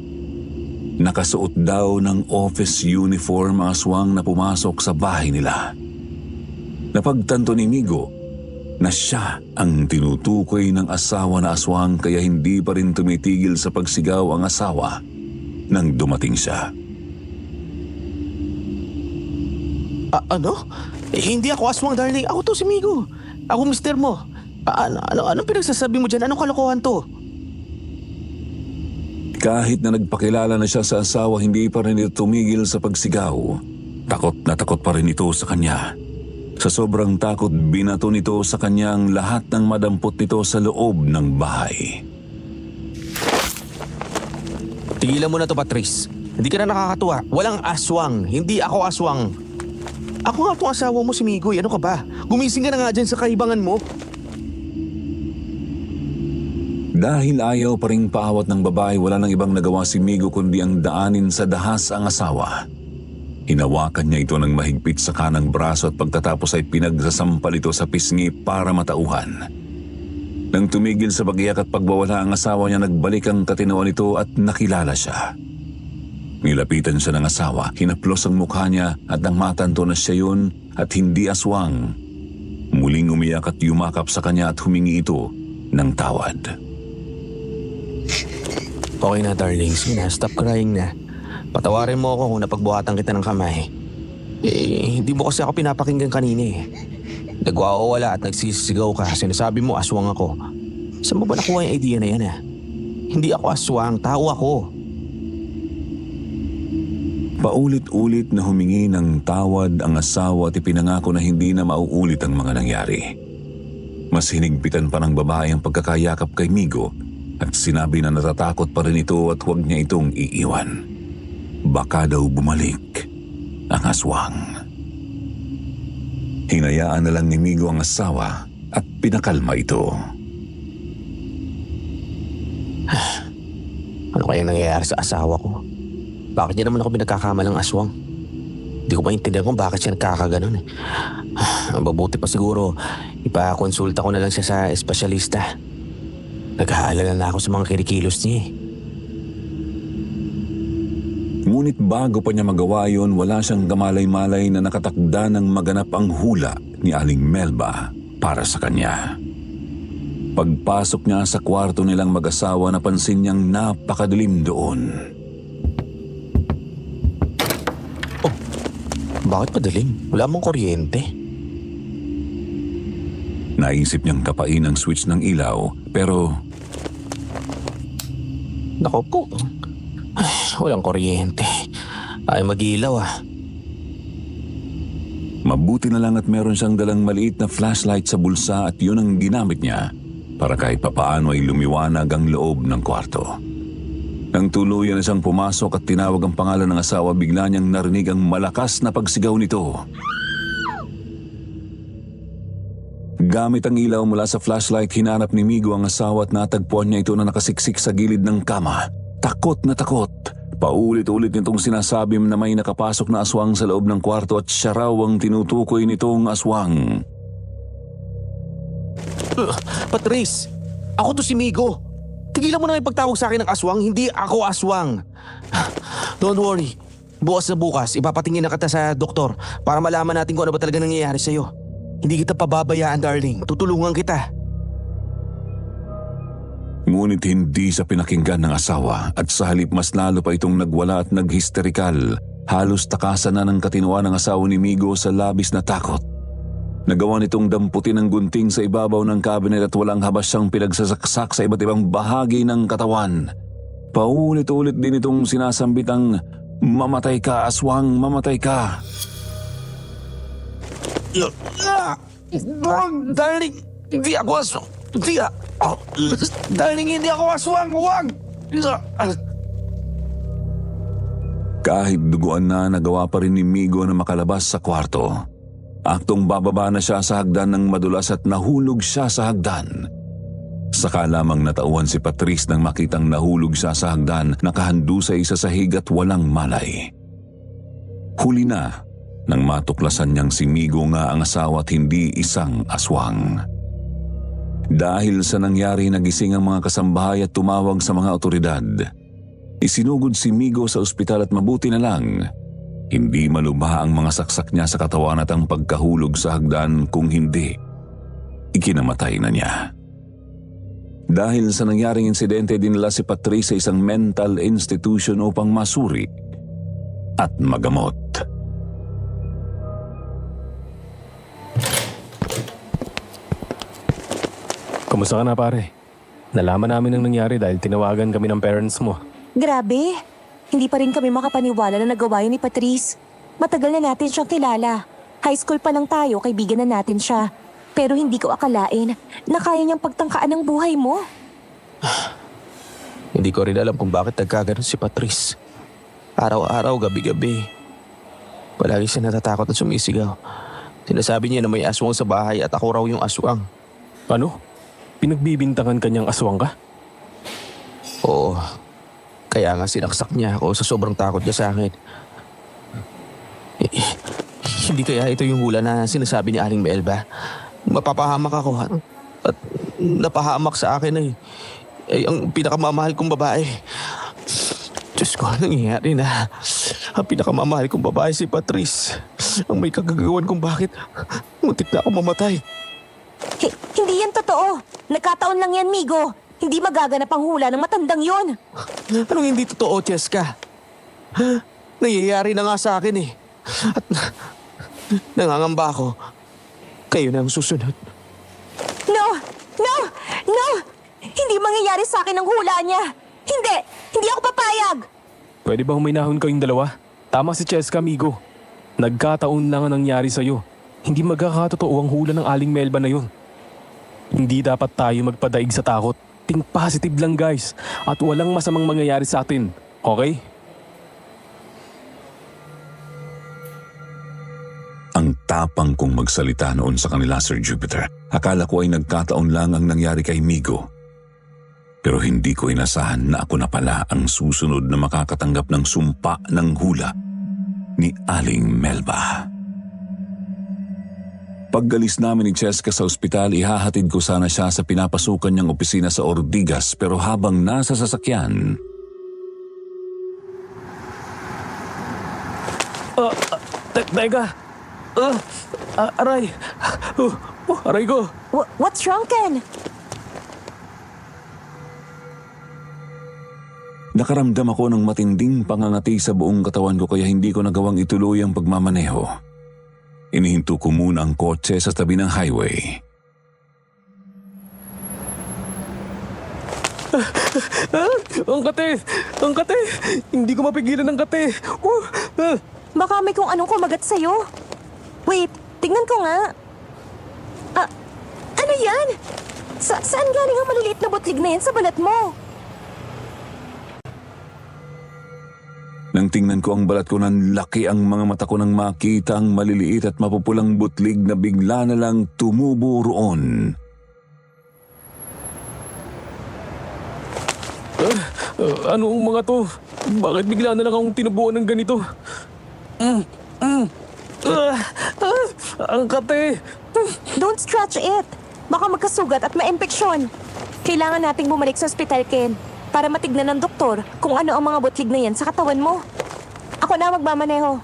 Nakasuot daw ng office uniform ang aswang na pumasok sa bahay nila. Napagtanto ni Migo na siya ang tinutukoy ng asawa na aswang, kaya hindi pa rin tumitigil sa pagsigaw ang asawa nang dumating siya. Ano? Hindi ako aswang, darling. Ako to si Migo. Ako mister mo. Anong pinagsasabi mo dyan? Anong kalokohan to? Kahit na nagpakilala na siya sa asawa, hindi pa rin ito tumigil sa pagsigaw. Takot na takot pa rin ito sa kanya. Sa sobrang takot, binato nito sa kanya ang lahat ng madampot nito sa loob ng bahay. Tigilan mo na to, Patrice. Hindi ka na nakakatuwa. Walang aswang. Hindi ako aswang. Ako nga itong asawa mo si Migoy. Ano ka ba? Gumising ka na nga dyan sa kaibangan mo. Dahil ayaw pa ring paawat ng babae, wala nang ibang nagawa si Migo kundi ang daanin sa dahas ang asawa. Hinawakan niya ito ng mahigpit sa kanang braso at pagkatapos ay pinagsasampal ito sa pisngi para matauhan. Nang tumigil sa pag-iyak at pagbawala ang asawa niya, nagbalik ang katinawan nito at nakilala siya. Nilapitan siya ng asawa, hinaplos ang mukha niya at nang matanto na siya yun at hindi aswang, muling umiyak at yumakap sa kanya at humingi ito ng tawad. Okay na, darling. Sige na, stop crying na. Patawarin mo ako kung napagbuhatan kita ng kamay. Hindi mo kasi ako pinapakinggan kanina eh. Nagwawala at nagsisigaw ka. Sinasabi mo aswang ako. Saan mo ba nakuha yung idea na yan ah? Hindi ako aswang, tao ako. Paulit-ulit na humingi ng tawad ang asawa at ipinangako na hindi na mauulit ang mga nangyari. Mas hinigpitan pa ng babae ang pagkakayakap kay Migo at sinabi na natatakot pa rin ito at huwag niya itong iiwan. Baka daw bumalik ang aswang. Hinayaan na lang ni Migo ang asawa at pinakalma ito. Ano kaya nangyayari sa asawa ko? Bakit niya naman ako pinagkakamalang aswang? Di Hindi ko maintindihan kung bakit siya nagkakaganon eh. Mabuti pa siguro, ipakonsulta ko na lang siya sa espesyalista. Nag-aalala na ako sa mga kinikilos niya eh. Ngunit bago pa niya magawa yun, wala siyang kamalay-malay na nakatakda ng maganap ang hula ni Aling Melba para sa kanya. Pagpasok niya sa kwarto nilang mag-asawa, napansin niyang napakadilim doon. Bakit padaling? Wala mong kuryente. Naisip niyang tapain ang switch ng ilaw, pero Nako po. Walang kuryente. Ay mag-ilaw ah. mabuti na lang at meron siyang dalang maliit na flashlight sa bulsa at yun ang ginamit niya para kahit papaano ay lumiwanag ang loob ng kwarto. Nang tuluyan na siyang pumasok at tinawag ang pangalan ng asawa, bigla niyang narinig ang malakas na pagsigaw nito. Gamit ang ilaw mula sa flashlight, hinanap ni Migo ang asawa at natagpuan niya ito na nakasiksik sa gilid ng kama. Takot na takot. Paulit-ulit nitong sinasabi na may nakapasok na aswang sa loob ng kwarto at siya raw ang tinutukoy nitong aswang. Patrice, ako to si Migo. Tigilan mo na ipagtawag sa akin ng aswang, hindi ako aswang. Don't worry. Bukas na bukas, ipapatingin na kita sa doktor para malaman natin kung ano ba talaga nangyayari sa'yo. Hindi kita pababayaan, darling. Tutulungan kita. Ngunit hindi sa pinakinggan ng asawa at sa halip mas lalo pa itong nagwala at naghisterikal. Halos takasan na ng katinuan ng asawa ni Migo sa labis na takot. Nagawa nitong damputin ang gunting sa ibabaw ng cabinet at walang habas siyang pinagsasaksak sa iba't ibang bahagi ng katawan. Paulit-ulit din itong sinasambit ang "Mamatay ka, aswang, mamatay ka." Darling, hindi ako aswang. Darling, hindi ako aswang. Huwag! Kahit duguan na, nagawa pa rin ni Migo na makalabas sa kwarto. Aktong bababa na siya sa hagdan ng madulas at nahulog siya sa hagdan. Saka lamang natauhan si Patrice nang makitang nahulog siya sa hagdan, nakahandusay sa sahig at walang malay. Huli na nang matuklasan niyang si Migo nga ang asawa at hindi isang aswang. Dahil sa nangyari, nagising ang mga kasambahay at tumawag sa mga otoridad. Isinugod si Migo sa ospital at mabuti na lang hindi malubha ang mga saksak niya sa katawan at ang pagkahulog sa hagdan, kung hindi, ikinamatay na niya. Dahil sa nangyaring insidente, dinala si Patrice sa isang mental institution upang masuri at magamot. Kamusta ka na pare? Nalaman namin ang nangyari dahil tinawagan kami ng parents mo. Grabe. Hindi pa rin kami makapaniwala na nagawa yun ni Patrice. Matagal na natin siyang kilala. High school pa lang tayo, kaibigan na natin siya. Pero hindi ko akalain na kaya niyang pagtangkaan ang buhay mo. Hindi ko rin alam kung bakit nagkaganon si Patrice. Araw-araw, gabi-gabi. Palagi siya natatakot at sumisigaw. Sinasabi niya na may aswang sa bahay at ako raw yung aswang. Ano? Pinagbibintangan kanyang aswang ka? Oo. Kaya nga sinaksak niya ako sa sobrang takot niya sa akin. Hindi kaya ito yung hula na sinasabi ni Aling Melba? Mapapahamak ako at napahamak sa akin ay ang pinakamamahal kong babae. Diyos ko, nangyayari na. Ang pinakamamahal kong babae si Patrice. Ang may kagagawan kung bakit muntik na ako mamatay. Hindi yan totoo. Nagkataon lang yan, Migo. Hindi magaganap ang hula ng matandang yon. Anong hindi totoo, Cheska? Nangyayari na nga sa akin eh. At nangangamba ako. Kayo na ang susunod. No! No! No! Hindi mangyayari sa akin ang hula niya. Hindi! Hindi ako papayag! Pwede ba huminahon kayong dalawa? Tama si Cheska, amigo. Nagkataon lang ang nangyari sa'yo. Hindi magkakatotoo ang hula ng Aling Melba na yun. Hindi dapat tayo magpadaig sa takot. Think positive lang guys. At walang masamang mangyayari sa atin. Okay? Ang tapang kong magsalita noon sa kanila, Sir Jupiter. Akala ko ay nagkataon lang ang nangyari kay Migo. Pero hindi ko inasahan na ako na pala ang susunod na makakatanggap ng sumpa ng hula ni Aling Melba. Paggalis namin ni Cheska sa ospital, ihahatid ko sana siya sa pinapasukan niyang opisina sa Ortigas, pero habang nasa sasakyan, Teka! Aray! Aray ko! What's wrong, Ken? nakaramdam ako ng matinding pangangati sa buong katawan ko kaya hindi ko nagawang ituloy ang pagmamaneho. Inihinto ko muna ang kotse sa tabi ng highway. Ang kate! Ang kate! Hindi ko mapigilan ng kate! Baka may kung anong kumagat sa'yo. Wait, tingnan ko nga. Ano yan? Saan galing ang maliliit na butlig na yan sa balat mo? Nang tingnan ko ang balat ko, nanlaki ang mga mata ko nang makita ang maliliit at mapupulang butlig na bigla na lang tumubo roon. Ano ang mga to? Bakit bigla na lang akong tinubuan ng ganito? Ang kate! Don't stretch it. Baka magkasugat at maimpeksyon. Kailangan nating bumalik sa ospital, Ken, para matignan ng doktor kung ano ang mga butlig na yan sa katawan mo. Ako na magmamaneho.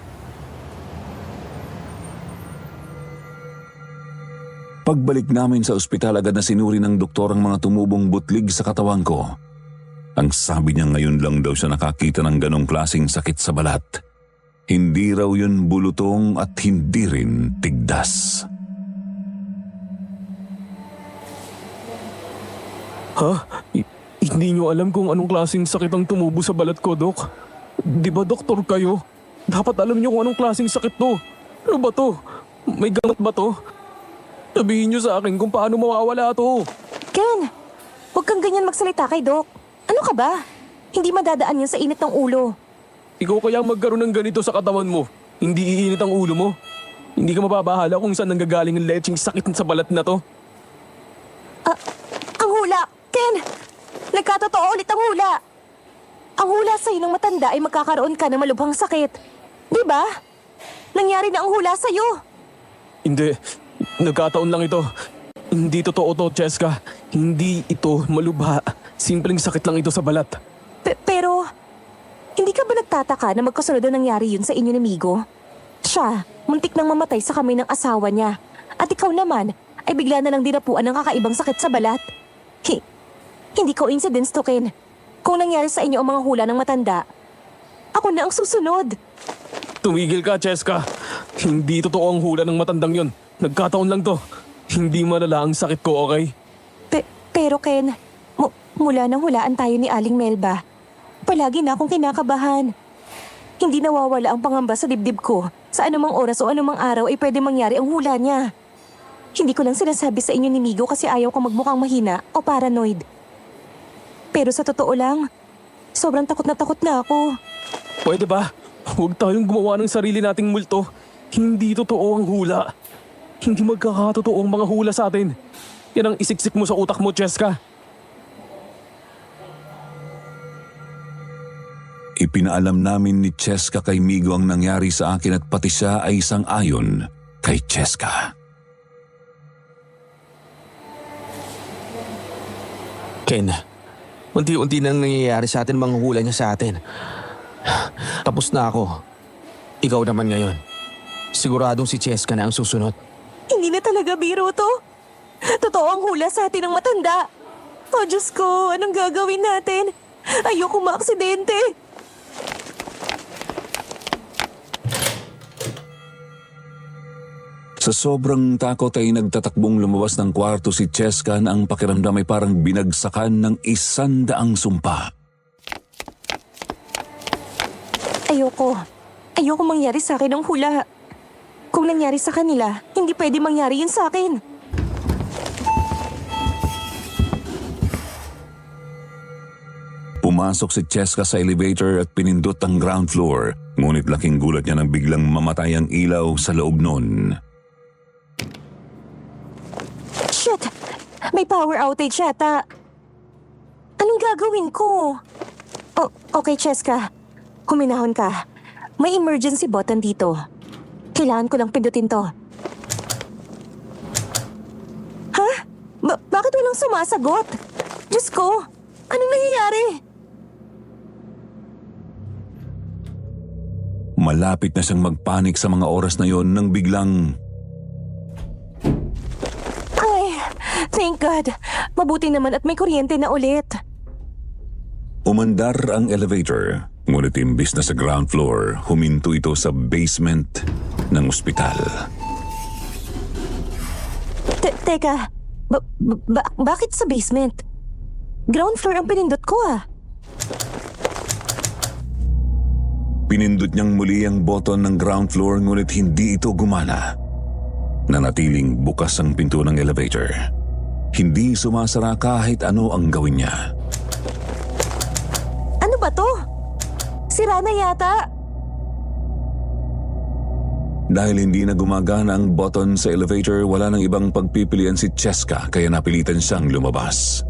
Pagbalik namin sa ospital, agad na sinuri ng doktor ang mga tumubong butlig sa katawan ko. Ang sabi niya, ngayon lang daw siya nakakita ng ganong klaseng sakit sa balat. Hindi raw yun bulutong at hindi rin tigdas. Ha? Hindi niyo alam kung anong klaseng sakit ang tumubo sa balat ko, Dok? Di ba doktor kayo? Dapat alam niyo kung anong klaseng sakit to. Ano ba to? May gamot ba to? Sabihin niyo sa akin kung paano mawawala to. Ken, huwag kang ganyan magsalita kay Doc. Ano ka ba? Hindi madadaan yan sa init ng ulo. Ikaw kaya magkaroon ng ganito sa katawan mo. Hindi iinit ang ulo mo. Hindi ka mababahala kung saan nanggagaling ang lecheng sakit sa balat na to. Ang hula! Ken! Nagkatotoo ulit ang hula! Ang hula sa'yo ng matanda ay magkakaroon ka ng malubhang sakit. Di ba? Nangyari na ang hula sa'yo. Hindi. Nagkataon lang ito. Hindi totoo to, Cheska. Hindi ito malubha. Simpleng sakit lang ito sa balat. Pero, hindi ka ba nagtataka na magkasunod na nangyari yun sa inyo ni Migo? Siya, muntik nang mamatay sa kamay ng asawa niya. At ikaw naman, ay bigla na lang dinapuan ng kakaibang sakit sa balat. Hindi coincidence to, Ken. Kung nangyari sa inyo ang mga hula ng matanda, ako na ang susunod. Tumigil ka, Cheska. Hindi totoo ang hula ng matandang yon. Nagkataon lang to. Hindi malala ang sakit ko, okay? Pero Ken, mula nang hulaan tayo ni Aling Melba, palagi na akong kinakabahan. Hindi nawawala ang pangamba sa dibdib ko. Sa anumang oras o anumang araw ay pwede mangyari ang hula niya. Hindi ko lang sinasabi sa inyo ni Migo kasi ayaw ko magmukhang mahina o paranoid. Pero sa totoo lang, sobrang takot na ako. Pwede ba? Huwag tayong gumawa ng sarili nating multo. Hindi totoo ang hula. Hindi magkakatotoo ang mga hula sa atin. Yan ang isiksik mo sa utak mo, Cheska. Ipinaalam namin ni Cheska kay Migo ang nangyari sa akin at pati siya ay sang-ayon kay Cheska. Ken, unti-unti nang nangyayari sa atin mga hula niya sa atin. Tapos na ako. Ikaw naman ngayon. Siguradong si Cheska na ang susunod. Hindi na talaga biro to. Totoo ang hula sa atin ng matanda. Oh Diyos ko, anong gagawin natin? Ayoko maaksidente. Sa sobrang takot ay nagtatakbong lumabas ng kwarto si Cheska na ang pakiramdam ay parang binagsakan ng 100 sumpa. Ayoko mangyari sa akin ang hula. Kung nangyari sa kanila, hindi pwede mangyari yun sa akin. Pumasok si Cheska sa elevator at pinindot ang ground floor. Ngunit laking gulat niya nang biglang mamatay ang ilaw sa loob nun. Shit! May power outage yata. Anong gagawin ko? Okay, Cheska. Kuminahon ka. May emergency button dito. Kailangan ko lang pindutin to. Ha? Bakit walang sumasagot? Diyos ko, anong nangyayari? Malapit na siyang magpanik sa mga oras na yon nang biglang Ay, thank God. Mabuti naman at may kuryente na ulit. umandar ang elevator. Ngunit imbis na sa ground floor, huminto ito sa basement ng ospital. Teka, bakit sa basement? Ground floor ang pinindot ko ah. Pinindot niyang muli ang button ng ground floor ngunit hindi ito gumana. Nanatiling bukas ang pinto ng elevator. Hindi sumasara kahit ano ang gawin niya. Ano ba to? Sira na yata. Dahil hindi na gumagana ang button sa elevator, wala nang ibang pagpipilian si Cheska kaya napilitan siyang lumabas.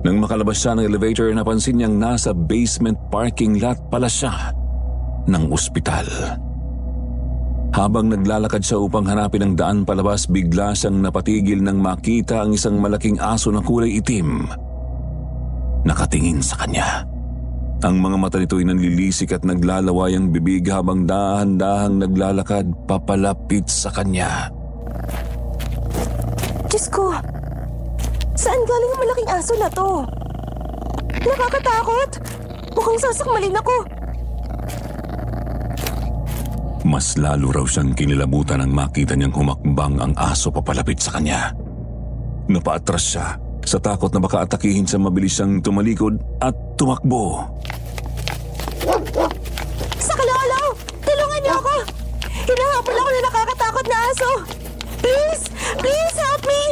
Nang makalabas siya ng elevator, napansin niyang nasa basement parking lot pala siya ng ospital. Habang naglalakad siya upang hanapin ang daan palabas, bigla siyang napatigil nang makita ang isang malaking aso na kulay itim. Nakatingin sa kanya. Ang mga mata nito'y nanlilisik at naglalaway ang bibig habang dahan-dahang naglalakad papalapit sa kanya. Diyos ko, saan galing ang malaking aso na to? Nakakatakot! Mukhang sasakmalin ako. Mas lalo raw siyang kinilabutan nang makita niyang humakbang ang aso papalapit sa kanya. Napaatras siya. Sa takot na baka atakihin sa mabilis siyang tumalikod at tumakbo. Sa kalalaw! Tulungan niyo ako! Hinahabol ako na nakakatakot na aso! Please! Please help me!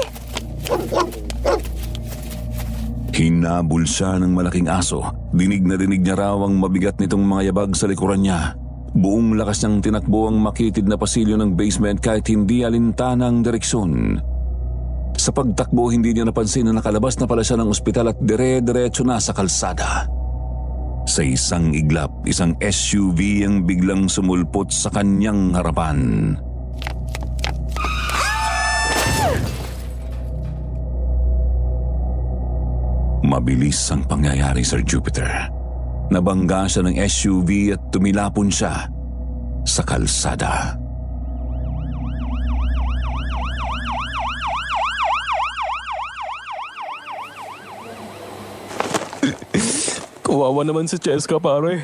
Hinabol siya ng malaking aso. Dinig na dinig niya raw ang mabigat nitong mga yabag sa likuran niya. Buong lakas niyang tinakbo ang makitid na pasilyo ng basement kahit hindi alintana ang direksyon. Sa pagtakbo, hindi niya napansin na nakalabas na pala siya ng ospital at dire-diretso na sa kalsada. Sa isang iglap, isang SUV ang biglang sumulpot sa kanyang harapan. Mabilis ang pangyayari, Sir Jupiter. Nabangga siya ng SUV at tumilapon siya sa kalsada. Kawawa naman si Cheska, pare.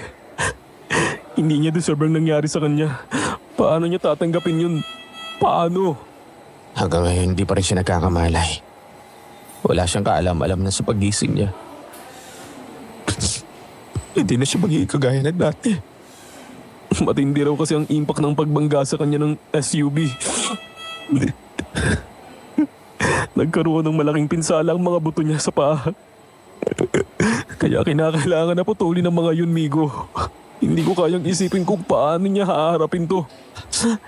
Hindi niya deserve ang nangyari sa kanya. Paano niya tatanggapin yun? Paano? Hanggang ngayon, hindi pa rin siya nagkakamalay. Wala siyang kaalam-alam na sa paggising niya. Hindi na siya magiging kagaya ng dati. Matindi raw kasi ang impact ng pagbangga sa kanya ng SUV. Nagkaroon ng malaking pinsala ang mga buto niya sa paa. Kaya kinakailangan na putulin ng mga yun, Migo. Hindi ko kayang isipin kung paano niya haharapin to.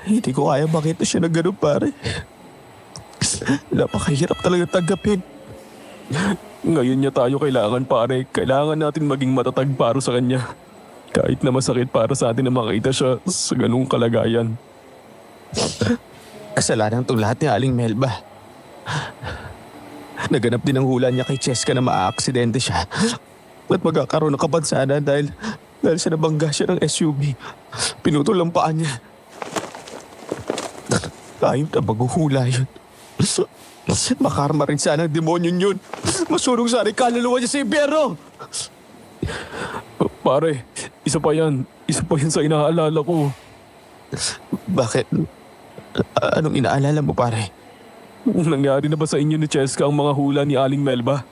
Hindi ko kaya makita siya na ganun, pare. Napakahirap talaga tanggapin. Ngayon niya tayo kailangan, pare. Kailangan natin maging matatag para sa kanya. Kahit na masakit para sa atin na makita siya sa ganung kalagayan. Kasalanan itong lahat ni Aling Melba. Naganap din ang hula niya kay Cheska na maaaksidente siya. At magkakaroon ng kapansanan dahil siya nabangga siya ng SUV. Pinutol ang paa niya. Ayun na maghuhula yun. Makarma rin sana ang demonyo yun. Masunog sana yung kaluluwa niya sa impyerno. Pare, isa pa yan. Isa pa yan sa inaalala ko. Bakit? Anong inaalala mo, pare? Nangyari na ba sa inyo ni Cheska ang mga hula ni Aling Melba?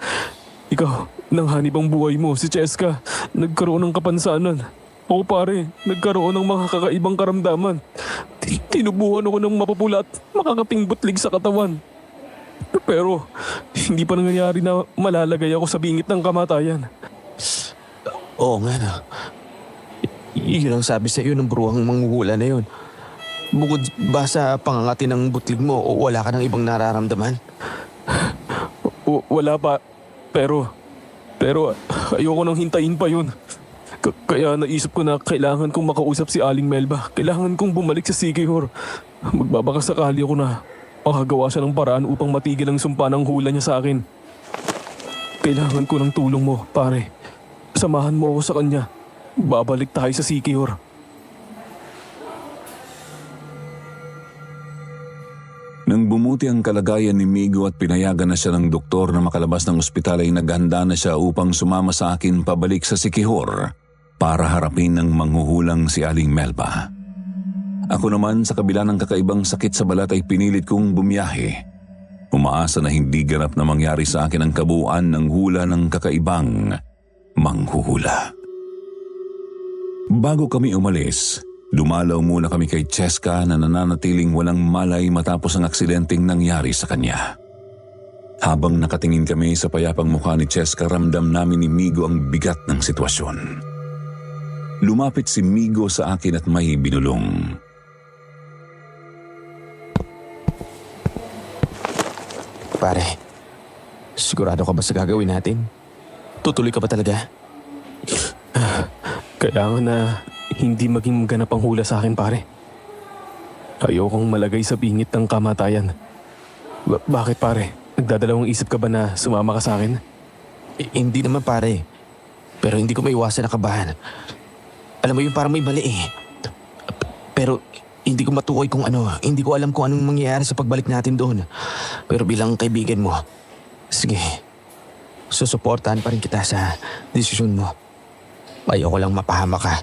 Ikaw, nanghanib ang buhay mo. Si Cheska, nagkaroon ng kapansanan. Oo pare, nagkaroon ng mga kakaibang karamdaman. Tinubuhan ako ng mapupula at makakating butlig sa katawan. Pero, hindi pa nangyayari na malalagay ako sa bingit ng kamatayan. Oo nga na. Yun ang sabi sa iyo ng bruhang manghuhula na yun. Bukod ba sa pangangati ng butlig mo o wala ka ng ibang nararamdaman? Wala pa. Pero ayoko nang hintayin pa yun. Kaya naisip ko na kailangan kong makausap si Aling Melba. Kailangan kong bumalik sa Sikihor. Magbabaka sakali ako na makagawa siya ng paraan upang matigil ang sumpa ng hula niya sa akin. Kailangan ko ng tulong mo, pare. Samahan mo ako sa kanya. Babalik tayo sa Sikihor. Nang bumuti ang kalagayan ni Migo at pinayagan na siya ng doktor na makalabas ng ospital ay naghanda na siya upang sumama sa akin pabalik sa Sikihor para harapin ng manghuhulang si Aling Melba. Ako naman sa kabila ng kakaibang sakit sa balat ay pinilit kong bumiyahe. Umaasa na hindi ganap na mangyari sa akin ang kabuuan ng hula ng kakaibang manghuhula. Bago kami umalis, dumalaw muna kami kay Cheska na nananatiling walang malay matapos ang aksidenteng nangyari sa kanya. Habang nakatingin kami sa payapang mukha ni Cheska, ramdam namin ni Migo ang bigat ng sitwasyon. Lumapit si Migo sa akin at may binulong. Pare, sigurado ka ba sa gagawin natin? Tutuloy ka ba talaga? Kailangan na hindi maging ganap ang hula sa akin, pare. Ayokong malagay sa bingit ng kamatayan. Bakit, pare? Nagdadalawang isip ka ba na sumama ka sa akin? Hindi naman, pare. Pero hindi ko maiwasan na kabahan. Alam mo yun, parang may mali eh. Pero hindi ko matukoy kung ano. Hindi ko alam kung anong mangyayari sa pagbalik natin doon. Pero bilang kaibigan mo, sige, susuportahan pa rin kita sa desisyon mo. Ayoko lang mapahama ka.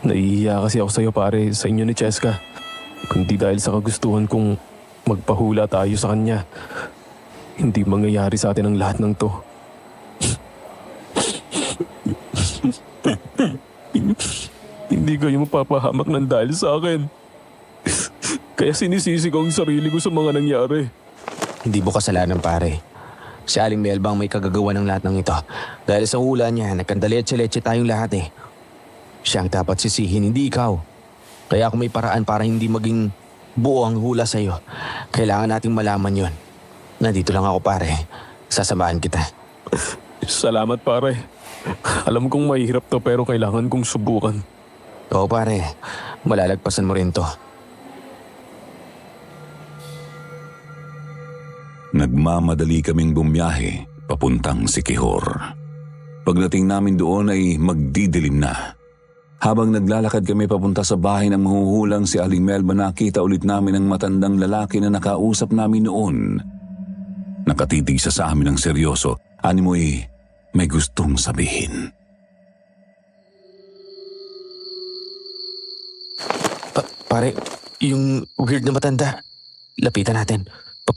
Nahihiya kasi ako sa'yo, pare, sa inyo ni Cheska. Kundi dahil sa kagustuhan kong magpahula tayo sa kanya, hindi mangyayari sa atin ang lahat ng to. Hindi kayo mapapahamak ng dahil sa akin. Kaya sinisisi ko ang sarili ko sa mga nangyari. Hindi mo kasalanan, pare. Si Aling Melba ang may kagagawa ng lahat ng ito. Dahil sa hula niya, nagkandaletse-letse tayong lahat eh. Siya ang dapat sisihin, hindi ikaw. Kaya kung may paraan para hindi maging buo ang hula sa'yo, kailangan nating malaman yon. Nandito lang ako, pare. Sasamahan kita. Salamat, pare. Alam kong mahirap to pero kailangan kong subukan. Oo, pare. Malalagpasan mo rin to. Nagmamadali kaming bumiyahe papuntang Sikihor. Pagdating namin doon ay magdidilim na. Habang naglalakad kami papunta sa bahay ng manghuhulang si Aling Melba, nakita ulit namin ang matandang lalaki na nakausap namin noon. Nakatitig siya sa amin ng seryoso. Animoy may gustong sabihin. Pare, yung weird na matanda, lapitan natin.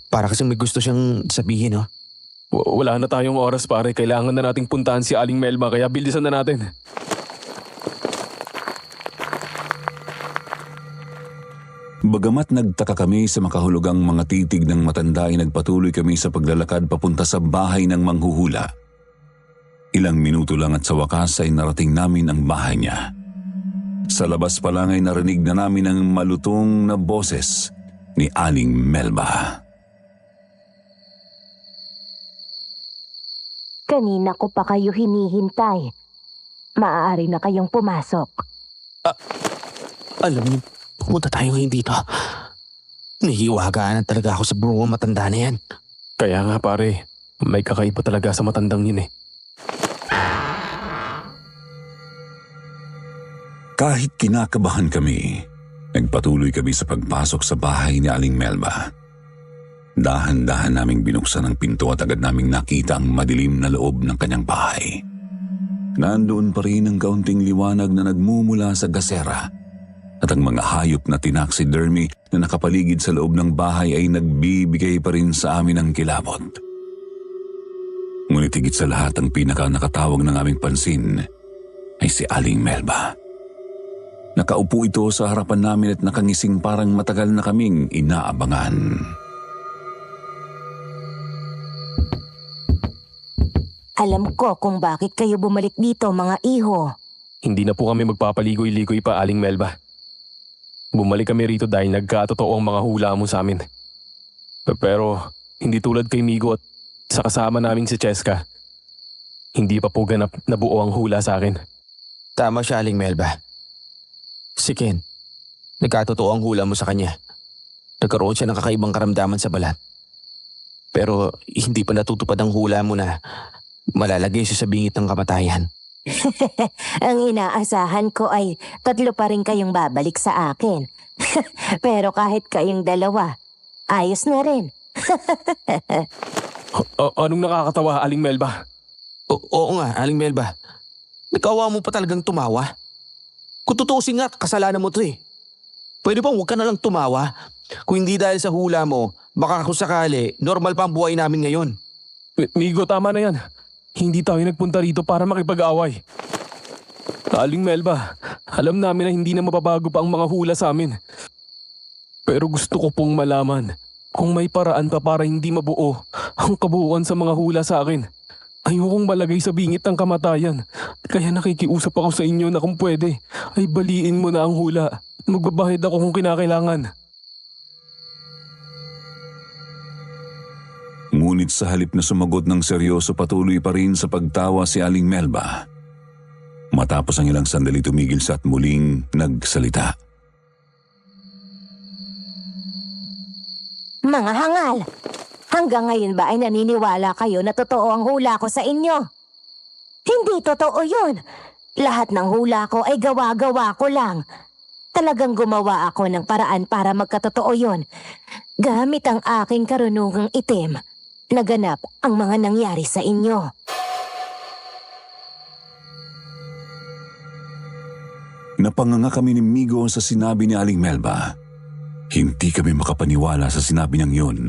Para kasing may gusto siyang sabihin, no? Wala na tayong oras, pare. Kailangan na nating puntahan si Aling Melba kaya bilisan na natin. Bagamat nagtaka kami sa makahulugang mga titig ng matanda ay nagpatuloy kami sa paglalakad papunta sa bahay ng manghuhula. Ilang minuto lang at sa wakas ay narating namin ang bahay niya. Sa labas pa lang ay narinig na namin ang malutong na boses ni Aling Melba. Kanina ko pa kayo hinihintay. Maaari na kayong pumasok. Alam niyo, pumunta tayo ngayon dito. Nahihiwagaan talaga ako sa buong matanda na yan. Kaya nga, pare. May kakaiba talaga sa matandang yun eh. Kahit kinakabahan kami, nagpatuloy kami sa pagpasok sa bahay ni Aling Melba. Dahan-dahan naming binuksan ang pinto at agad naming nakita ang madilim na loob ng kanyang bahay. Nandoon pa rin ang kaunting liwanag na nagmumula sa gasera at ang mga hayop na taxidermy na nakapaligid sa loob ng bahay ay nagbibigay pa rin sa amin ng kilabot. Ngunit higit sa lahat ang pinaka-nakatawag ng aming pansin ay si Aling Melba. Nakaupo ito sa harapan namin at nakangising parang matagal na kaming inaabangan. Alam ko kung bakit kayo bumalik dito, mga iho. Hindi na po kami magpapaligoy-ligoy pa, Aling Melba. Bumalik kami rito dahil nagkatotoo ang mga hula mo sa amin. Pero hindi tulad kay Migo at sa kasama naming si Cheska. Hindi pa po ganap na buo ang hula sa akin. Tama siya, Aling Melba. Si Ken, nagkatotoo ang hula mo sa kanya. Nagkaroon siya ng kakaibang karamdaman sa balat. Pero hindi pa natutupad ang hula mo na malalagay siya sa bingit ng kamatayan. Ang inaasahan ko ay 3 pa rin kayong babalik sa akin. Pero kahit kayong 2, ayos na rin. Anong nakakatawa, Aling Melba? Oo nga, Aling Melba. Nakawa mo pa talagang tumawa. Kung tutuusin nga, kasalanan mo to eh. Pwede bang huwag ka na lang tumawa? Kung hindi dahil sa hula mo, baka kung sakali, normal pa ang buhay namin ngayon. Migo, tama na yan. Hindi tayo nagpunta rito para makipag-away. Aling Melba, alam namin na hindi na mababago pa ang mga hula sa amin. Pero gusto ko pong malaman kung may paraan pa para hindi mabuo ang kabuuan sa mga hula sa akin. Ayokong malagay sa bingit ng kamatayan. Kaya nakikiusap ako sa inyo na kung pwede, ay baliin mo na ang hula. Magbabahid ako kung kinakailangan. Ngunit sa halip na sumagot ng seryoso, patuloy pa rin sa pagtawa si Aling Melba. Matapos ang ilang sandali, tumigil siya at muling nagsalita. Mga hangal! Hanggang ngayon ba ay naniniwala kayo na totoo ang hula ko sa inyo? Hindi totoo yun. Lahat ng hula ko ay gawa-gawa ko lang. Talagang gumawa ako ng paraan para magkatotoo yun. Gamit ang aking karunungang itim, naganap ang mga nangyari sa inyo. Napanganga kami ni Migo sa sinabi ni Aling Melba. Hindi kami makapaniwala sa sinabi niyang yun.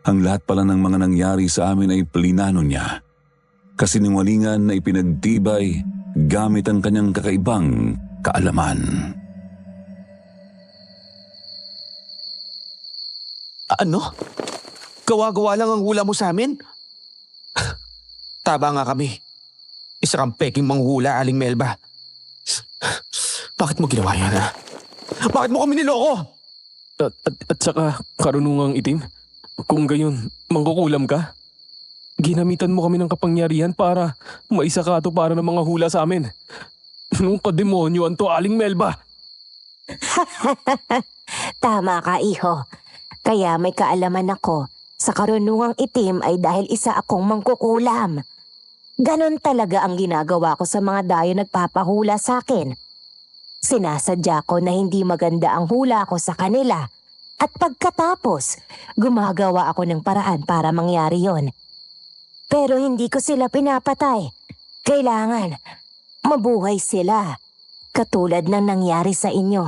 Ang lahat pala ng mga nangyari sa amin ay plinano niya. Kasinungalingan na ipinagtibay gamit ang kanyang kakaibang kaalaman. Ano? Gawa-gawa lang ang hula mo sa amin? Taba nga kami. Isa kang peking manghula, Aling Melba. Bakit mo ginawa yan, ha? Bakit mo kami niloko? At saka karunungang itim? Kung gayon, mangkukulam ka? Ginamitan mo kami ng kapangyarihan para maisakato para ng mga hula sa amin. Anong kademonyo ang to, Aling Melba? Tama ka, iho. Kaya may kaalaman ako. Sa karunungang itim ay dahil isa akong mangkukulam. Ganon talaga ang ginagawa ko sa mga dayo nagpapahula sa akin. Sinasadya ko na hindi maganda ang hula ko sa kanila. At pagkatapos, gumagawa ako ng paraan para mangyari yon. Pero hindi ko sila pinapatay. Kailangan mabuhay sila. Katulad ng nangyari sa inyo.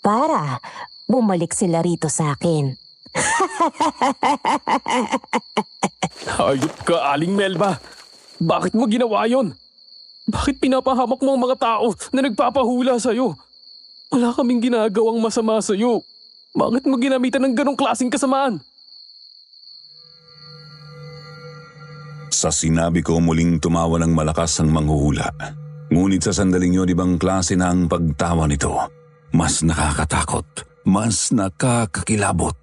Para bumalik sila rito sa akin. Hayop ka, Aling Melba! Bakit mo ginawa yon? Bakit pinapahamak mo ang mga tao na nagpapahula sa'yo? Wala kaming ginagawang masama sa'yo. Bakit mo ginamitan ng ganong klaseng kasamaan? Sa sinabi ko, muling tumawa ng malakas ang manghuhula. Ngunit sa sandaling yun, ibang klase na ang pagtawa nito. Mas nakakatakot, mas nakakakilabot.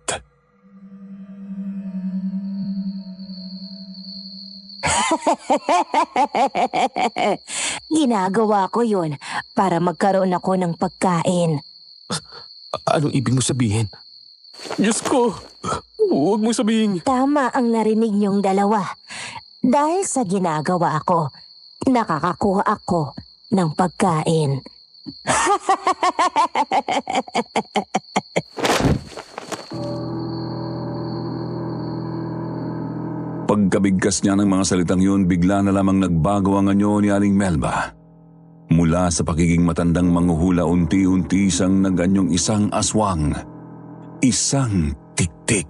Ginagawa ko yun para magkaroon ako ng pagkain. Anong ibig mo sabihin? Diyos ko! Huwag mo sabihin. Tama ang narinig niyong dalawa. Dahil sa ginagawa ko, nakakakuha ako ng pagkain. Pagkabigkas niya ng mga salitang yun, bigla na lamang nagbago ang anyo ni Aling Melba. Mula sa pakiging matandang manghuhula, unti-unti siyang nag-anyong isang aswang. Isang tiktik.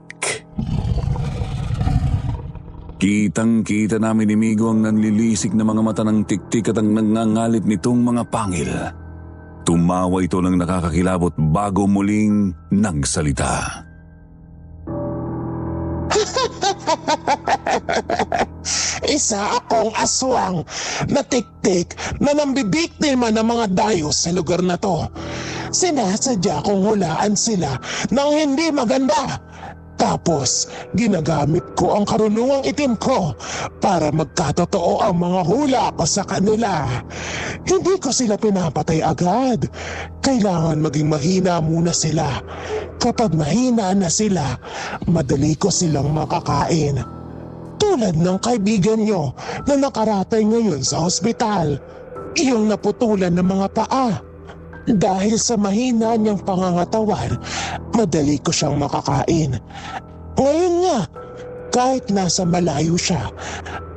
Kitang-kita namin ni Migo ang nanlilisik na mga mata ng tiktik at ang nangangalit nitong mga pangil. Tumawa ito ng nakakakilabot bago muling nagsalita. Isa akong aswang na tiktik na nambibiktima ng mga dayo sa lugar na to. Sinasadya kong hulaan sila ng hindi maganda. Tapos, ginagamit ko ang karunungang itim ko para magkatotoo ang mga hula ko sa kanila. Hindi ko sila pinapatay agad. Kailangan maging mahina muna sila. Kapag mahina na sila, madali ko silang makakain. Tulad ng kaibigan nyo na nakaratay ngayon sa ospital. Iyong naputulan ng mga paa. Dahil sa mahina niyang pangangatawan, madali ko siyang makakain. Ngayon nga, kahit nasa malayo siya,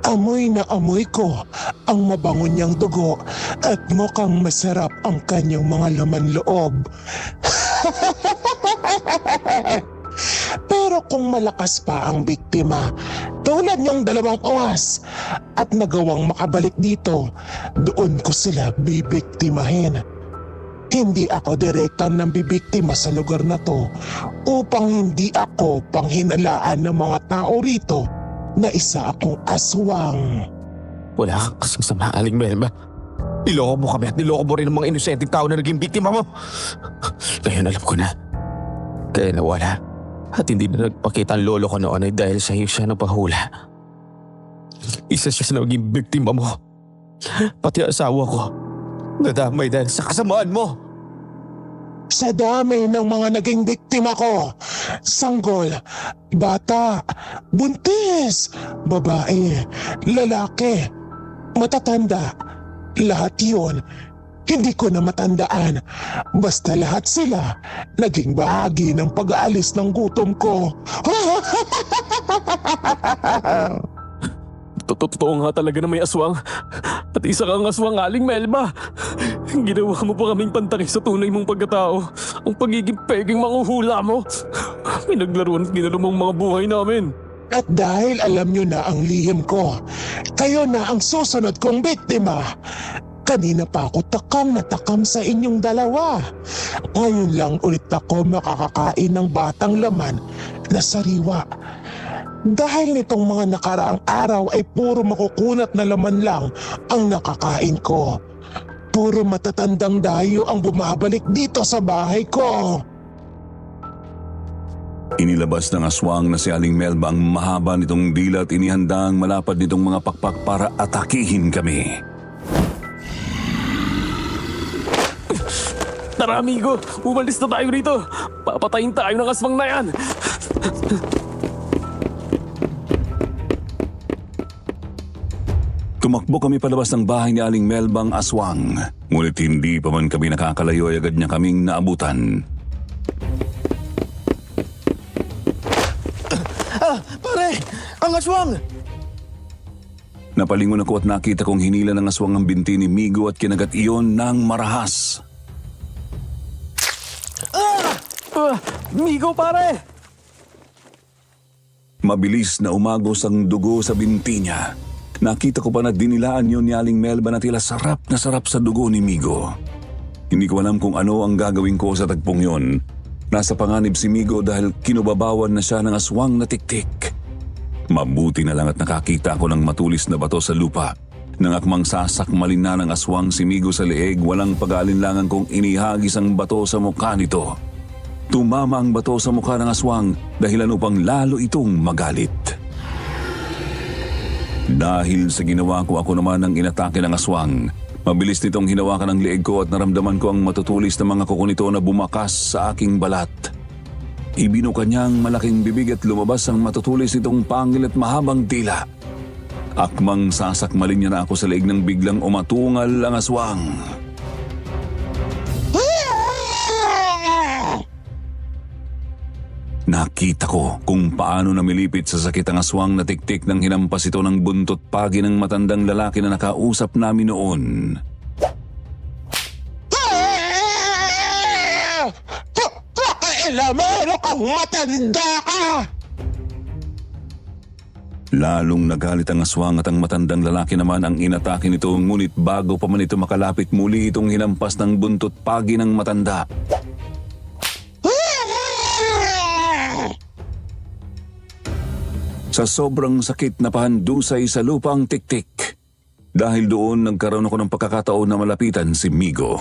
amoy na amoy ko ang mabango niyang dugo at mukhang masarap ang kanyang mga laman loob. Pero kung malakas pa ang biktima, tulad niyang 2 oras at nagawang makabalik dito, doon ko sila bibiktimahin. Hindi ako direktang nang bibiktima sa lugar na to upang hindi ako panghinalaan ng mga tao rito na isa akong aswang. Wala kang kasama, Aling Melba. Niloko mo kami at niloko mo rin ang mga inosenteng tao na naging biktima mo. Ngayon alam ko na. Kaya nawala. At hindi na nagpakita ang lolo ko noon ay dahil sa iyo siya napahula. Isa siya sa naging biktima mo. Pati ang asawa ko. Nadamay dahil sa kasamaan mo. Sa dami ng mga naging biktima ko, sanggol, bata, buntis, babae, lalaki, matatanda, lahat yun, hindi ko na matandaan. Basta lahat sila naging bahagi ng pag-aalis ng gutom ko. Totoo nga talaga na may aswang. At isa kang aswang, Aling Melba. Ginawa mo pa kaming pantaki sa tunay mong pagkatao. Ang pagiging peging manghuhula mo. Pinaglaruan at ginalumang mga buhay namin. At dahil alam nyo na ang lihim ko, kayo na ang susunod kong biktima. Kanina pa ako takam na takam sa inyong dalawa. Ngayon lang ulit ako makakakain ng batang laman na sariwa. Dahil nitong mga nakaraang araw ay puro makukunat na laman lang ang nakakain ko. Puro matatandang dayo ang bumabalik dito sa bahay ko. Inilabas ng aswang na si Aling Melba ang mahaba nitong dila at inihanda ang malapad nitong mga pakpak para atakihin kami. Tara, amigo. Umalis na tayo rito. Papatayin tayo ng aswang na yan. Tumakbo kami palabas ng bahay ni Aling Melbang aswang. Ngunit hindi pa man kami nakakalayo ay agad niya kaming naabutan. Pare! Ang aswang! Napalingon ako at nakita kong hinila ng aswang ang binti ni Migo at kinagat iyon ng marahas. Amigo, pare! Mabilis na umagos ang dugo sa binti niya. Nakita ko pa na dinilaan yun ni Aling Melba na tila sarap na sarap sa dugo ni Migo. Hindi ko alam kung ano ang gagawin ko sa tagpong yun. Nasa panganib si Migo dahil kinubabawan na siya ng aswang na tiktik. Mabuti na lang at nakakita ako ng matulis na bato sa lupa. Nang akmang sasakmalin na ng aswang si Migo sa leeg, walang pag-aalinlangan kong inihagis ang bato sa mukha nito. Tumama ang bato sa mukha ng aswang dahilan upang lalo itong magalit. Dahil sa ginawa ko, ako naman ang inatake ng aswang. Mabilis nitong hinawakan ang leeg ko at naramdaman ko ang matutulis na mga kuko nito na bumakas sa aking balat. Ibinuka niya ang malaking bibig at lumabas ang matutulis nitong pangil at mahabang dila. Akmang sasakmalin niya na ako sa leeg nang biglang umatungal ang aswang. Nakita ko kung paano namilipit sa sakit ang aswang na tiktik nang hinampas ito ng buntot pagi ng matandang lalaki na nakausap namin noon. Pakailamero kang matanda ka! Lalong nagalit ang aswang at ang matandang lalaki naman ang inatake nito, ngunit bago pa man ito makalapit, muli itong hinampas ng buntot pagi ng matanda. Sa sobrang sakit na pahandusay sa lupa ang tiktik. Dahil doon nagkaroon ako ng pagkakataon na malapitan si Migo.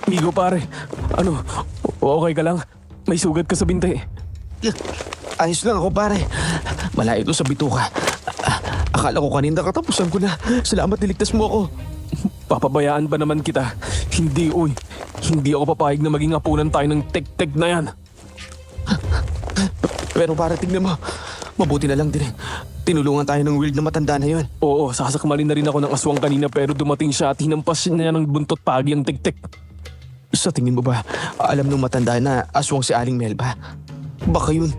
Migo, pare. Ano? Okay ka lang? May sugat ka sa binti. Ayos lang ako pare. Malayo ito sa bituka. Akala ko kanina katapusan ko na. Salamat niligtas mo ako. Papabayaan ba naman kita? Hindi, uy. Hindi ako papayag na maging apunan tayo ng tek-tek na yan. Pero pare tignan mo. Mabuti na lang din. Tinulungan tayo ng weird na matanda na yun. Oo, sasakmalin na rin ako ng aswang kanina pero dumating siya at hinampas niya ng buntot pagi ang tek-tek. Sa tingin mo ba, alam nung matanda na aswang si Aling Melba? Baka yun.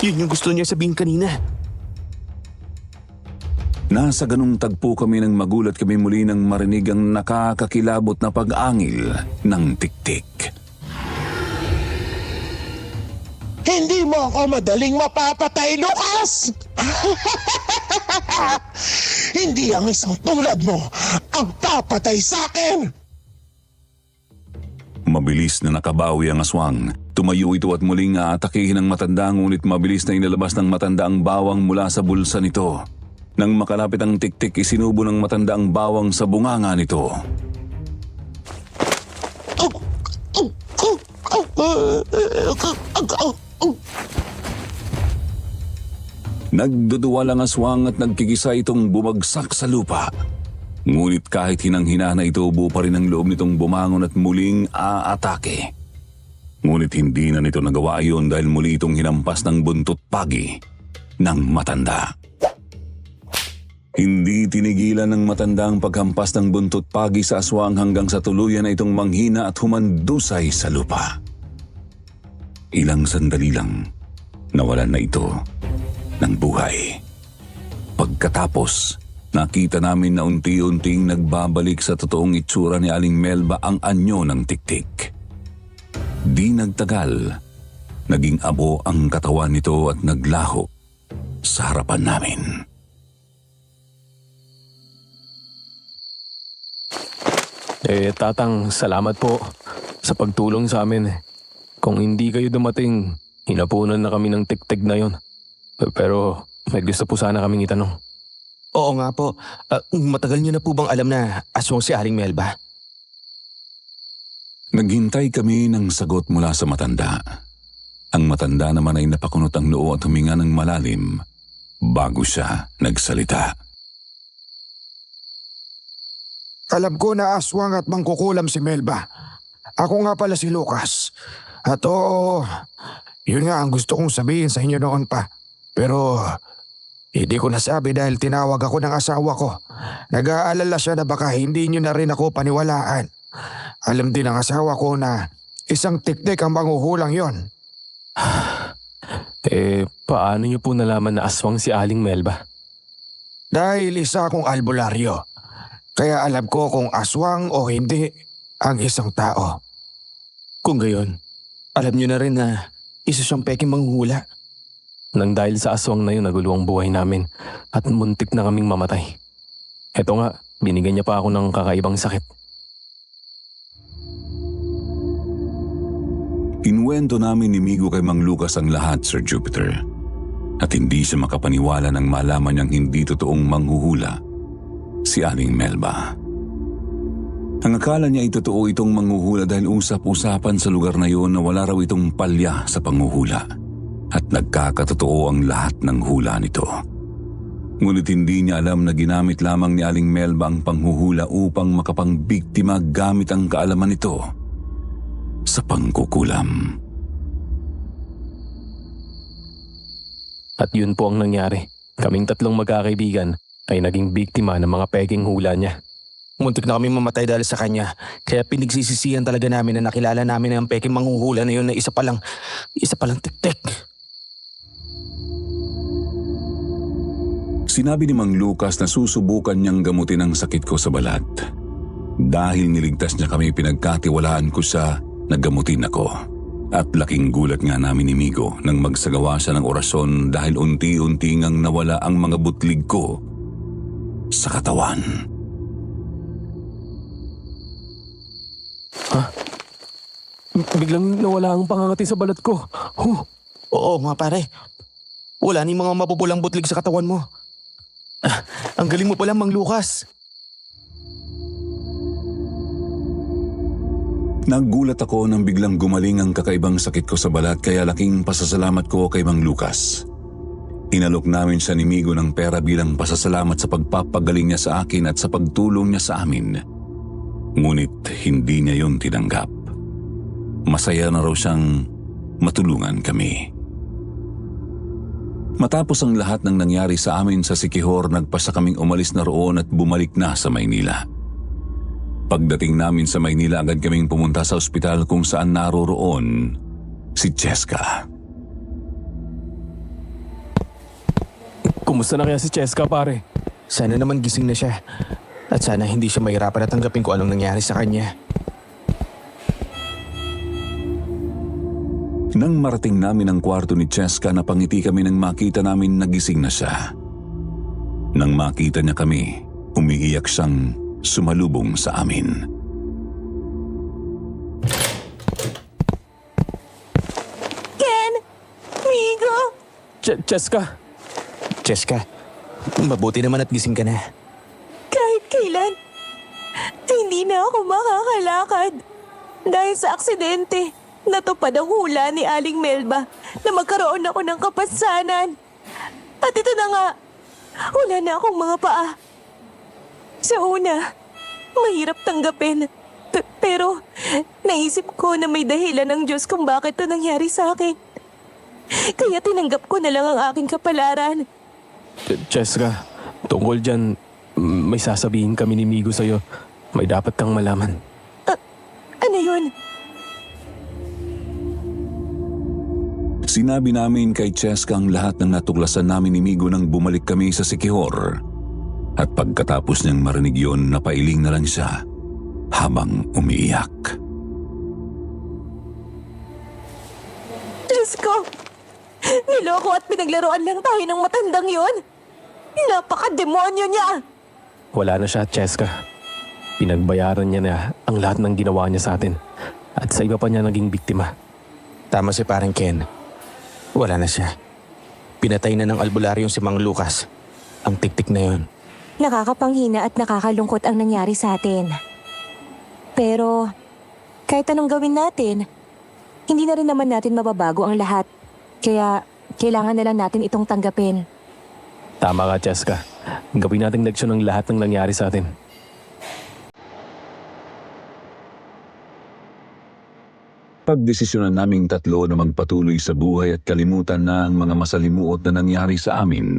Yun yung gusto niya sabihin kanina. Nasa ganung tagpo kami nang magulat kami muli nang marinig ang nakakakilabot na pag-angil ng tiktik. Hindi mo ako madaling mapapatay, Lucas! Hindi ang isang tulad mo ang papatay sa akin! Mabilis na nakabawi ang aswang. Tumayo ito at muling aatakihin ang matanda ngunit mabilis na inilabas ng matanda ang bawang mula sa bulsa nito. Nang makalapit ang tiktik, isinubo ng matanda ang bawang sa bunganga nito. Nagduduwal ang aswang at nagkikisa itong bumagsak sa lupa. Ngunit kahit hinang-hina na ito, buo pa rin ang loob nitong bumangon at muling aatake. Ngunit hindi na nito nagawa iyon dahil muli itong hinampas ng buntot pagi ng matanda. Hindi tinigilan ng matanda ang paghampas ng buntot pagi sa aswang hanggang sa tuluyan na itong manghina at humandusay sa lupa. Ilang sandali lang, nawalan na ito ng buhay. Pagkatapos, nakita namin na unti-unting nagbabalik sa totoong itsura ni Aling Melba ang anyo ng tiktik. Di nagtagal, naging abo ang katawan nito at naglaho sa harapan namin. Tatang, salamat po sa pagtulong sa amin. Kung hindi kayo dumating, hinapunan na kami ng tiktik na yon. Pero may gusto po sana kaming itanong. Oo nga po. Matagal niyo na po bang alam na aswang si Aling Melba? Naghintay kami ng sagot mula sa matanda. Ang matanda naman ay napakunot ang noo at huminga ng malalim bago siya nagsalita. Alam ko na aswang at mangkukulam si Melba. Ako nga pala si Lucas. At oo, yun nga ang gusto kong sabihin sa inyo noon pa. Pero hindi ko nasabi dahil tinawag ako ng asawa ko. Nag-aalala siya na baka hindi niyo na rin ako paniwalaan. Alam din ng asawa ko na isang tiktik ang manghuhulang yon. Paano niyo po nalaman na aswang si Aling Melba? Dahil isa akong albularyo. Kaya alam ko kung aswang o hindi ang isang tao. Kung gayon, alam niyo na rin na isa siyang peking manghuhula. Nang dahil sa aswang na yun, nagulo ang buhay namin at muntik na kaming mamatay. Eto nga, binigyan niya pa ako ng kakaibang sakit. Kinuwento namin ni Migo kay Mang Lucas ang lahat, Sir Jupiter. At hindi siya makapaniwala nang malaman niyang hindi totoong manghuhula si Aling Melba. Ang akala niya ay totoo itong manghuhula dahil usap-usapan sa lugar na iyon na wala raw itong palya sa panghuhula. At nagkakatotoo ang lahat ng hula nito. Ngunit hindi niya alam na ginamit lamang ni Aling Melba ang panghuhula upang makapangbiktima gamit ang kaalaman nito sa pangkukulam. At yun po ang nangyari. Kaming tatlong magkakaibigan ay naging biktima ng mga peking hula niya. Muntik na kami mamatay dahil sa kanya. Kaya pinagsisisihan talaga namin na nakilala namin ang peking manghuhula na yun na isa palang tiktik. Sinabi ni Mang Lucas na susubukan niyang gamutin ang sakit ko sa balat. Dahil niligtas niya kami, pinagkatiwalaan ko siya na gamutin ako. At laking gulat nga namin ni Migo nang magsagawa siya ng orasyon dahil unti-unti ngang nawala ang mga butlig ko sa katawan. Biglang nawala ang pangangati sa balat ko. Oo nga pare. Wala ni mga mapupulang butlig sa katawan mo. Ang galing mo pala, Mang Lucas. Nagulat ako nang biglang gumaling ang kakaibang sakit ko sa balat kaya laking pasasalamat ko kay Mang Lucas. Inalok namin siya ni Migo ng pera bilang pasasalamat sa pagpapagaling niya sa akin at sa pagtulong niya sa amin. Ngunit hindi niya yun tinanggap. Masaya na raw siyang matulungan kami. Matapos ang lahat ng nangyari sa amin sa Siquijor, nagpasa kaming umalis na roon at bumalik na sa Maynila. Pagdating namin sa Maynila, agad kaming pumunta sa ospital kung saan naroroon si Cheska. Kumusta na kaya si Cheska, pare? Sana naman gising na siya. At sana hindi siya mahirapan at tanggapin kung anong nangyari sa kanya. Nang marating namin ang kwarto ni Cheska, napangiti kami nang makita namin nagising na siya. Nang makita niya kami, umiiyak siyang sumalubong sa amin. Ken! Migo! Cheska! Cheska, mabuti naman at gising ka na. Kahit kailan, hindi na ako makakalakad. Dahil sa aksidente, natupad ang hula ni Aling Melba na magkaroon ako ng kapansanan. At ito na nga, wala na akong mga paa. Sa una, mahirap tanggapin. Pero naisip ko na may dahilan ng Diyos kung bakit ito nangyari sa akin. Kaya tinanggap ko na lang ang aking kapalaran. Cheska, tungkol dyan, may sasabihin kami ni Migo sa'yo. May dapat kang malaman. Ano yun? Sinabi namin kay Cheska ang lahat ng natuklasan namin ni Migo nang bumalik kami sa Siquijor. At pagkatapos niyang marinig yun, napailing na lang siya habang umiiyak. Diyos ko! Niloko at pinaglaruan lang tayo ng matandang yun. Napaka-demonyo niya! Wala na siya, Cheska. Pinagbayaran niya na ang lahat ng ginawa niya sa atin. At sa iba pa niya naging biktima. Tama si parang Ken. Wala na siya. Pinatay na ng albularyong si Mang Lucas. Ang tiktik na yun. Nakakapanghina at nakakalungkot ang nangyari sa atin. Pero, kahit anong gawin natin, hindi na rin naman natin mababago ang lahat. Kaya, kailangan na lang natin itong tanggapin. Tama ka, Cheska. Gawin nating leksyon ang lahat ng nangyari sa atin. Pagdesisyonan naming tatlo na magpatuloy sa buhay at kalimutan na ang mga masalimuot na nangyari sa amin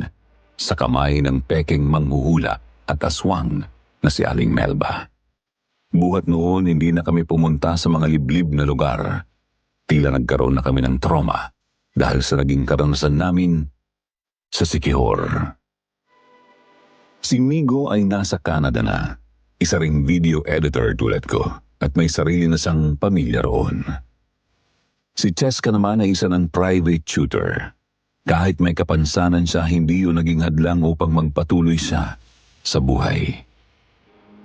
sa kamay ng pekeng manghuhula at aswang na si Aling Melba. Buhat noon, hindi na kami pumunta sa mga liblib na lugar. Tila nagkaroon na kami ng trauma dahil sa naging karanasan namin sa Siquijor. Si Migo ay nasa Canada na, isa ring video editor tulad ko at may sarili na siyang pamilya roon. Si Cheska naman ay isa ng private tutor. Kahit may kapansanan siya, hindi yun naging hadlang upang magpatuloy siya sa buhay.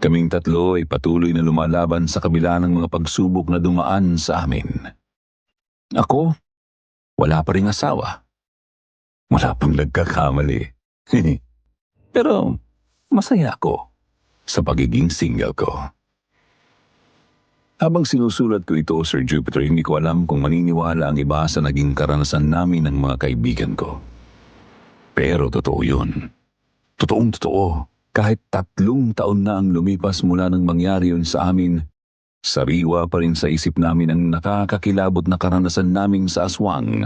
Kaming tatlo ay patuloy na lumalaban sa kabila ng mga pagsubok na dumaan sa amin. Ako, wala pa ring asawa. Wala pang nagkakamali. Pero masaya ako sa pagiging single ko. Habang sinusulat ko ito, Sir Jupiter, hindi ko alam kung maniniwala ang iba sa naging karanasan namin ng mga kaibigan ko. Pero totoo yun. Totoong totoo. Kahit 3 taon na ang lumipas mula nang mangyari yun sa amin, sariwa pa rin sa isip namin ang nakakakilabot na karanasan namin sa aswang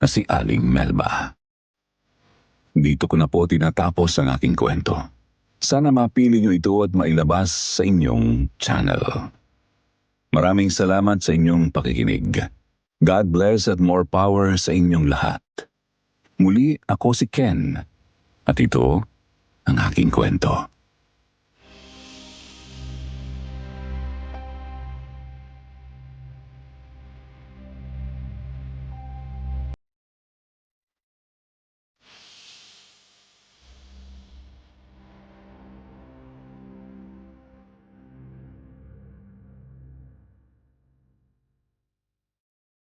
na si Aling Melba. Dito ko na po tinatapos ang aking kwento. Sana mapili niyo ito at mailabas sa inyong channel. Maraming salamat sa inyong pakikinig. God bless at more power sa inyong lahat. Muli ako si Ken at ito ang aking kwento.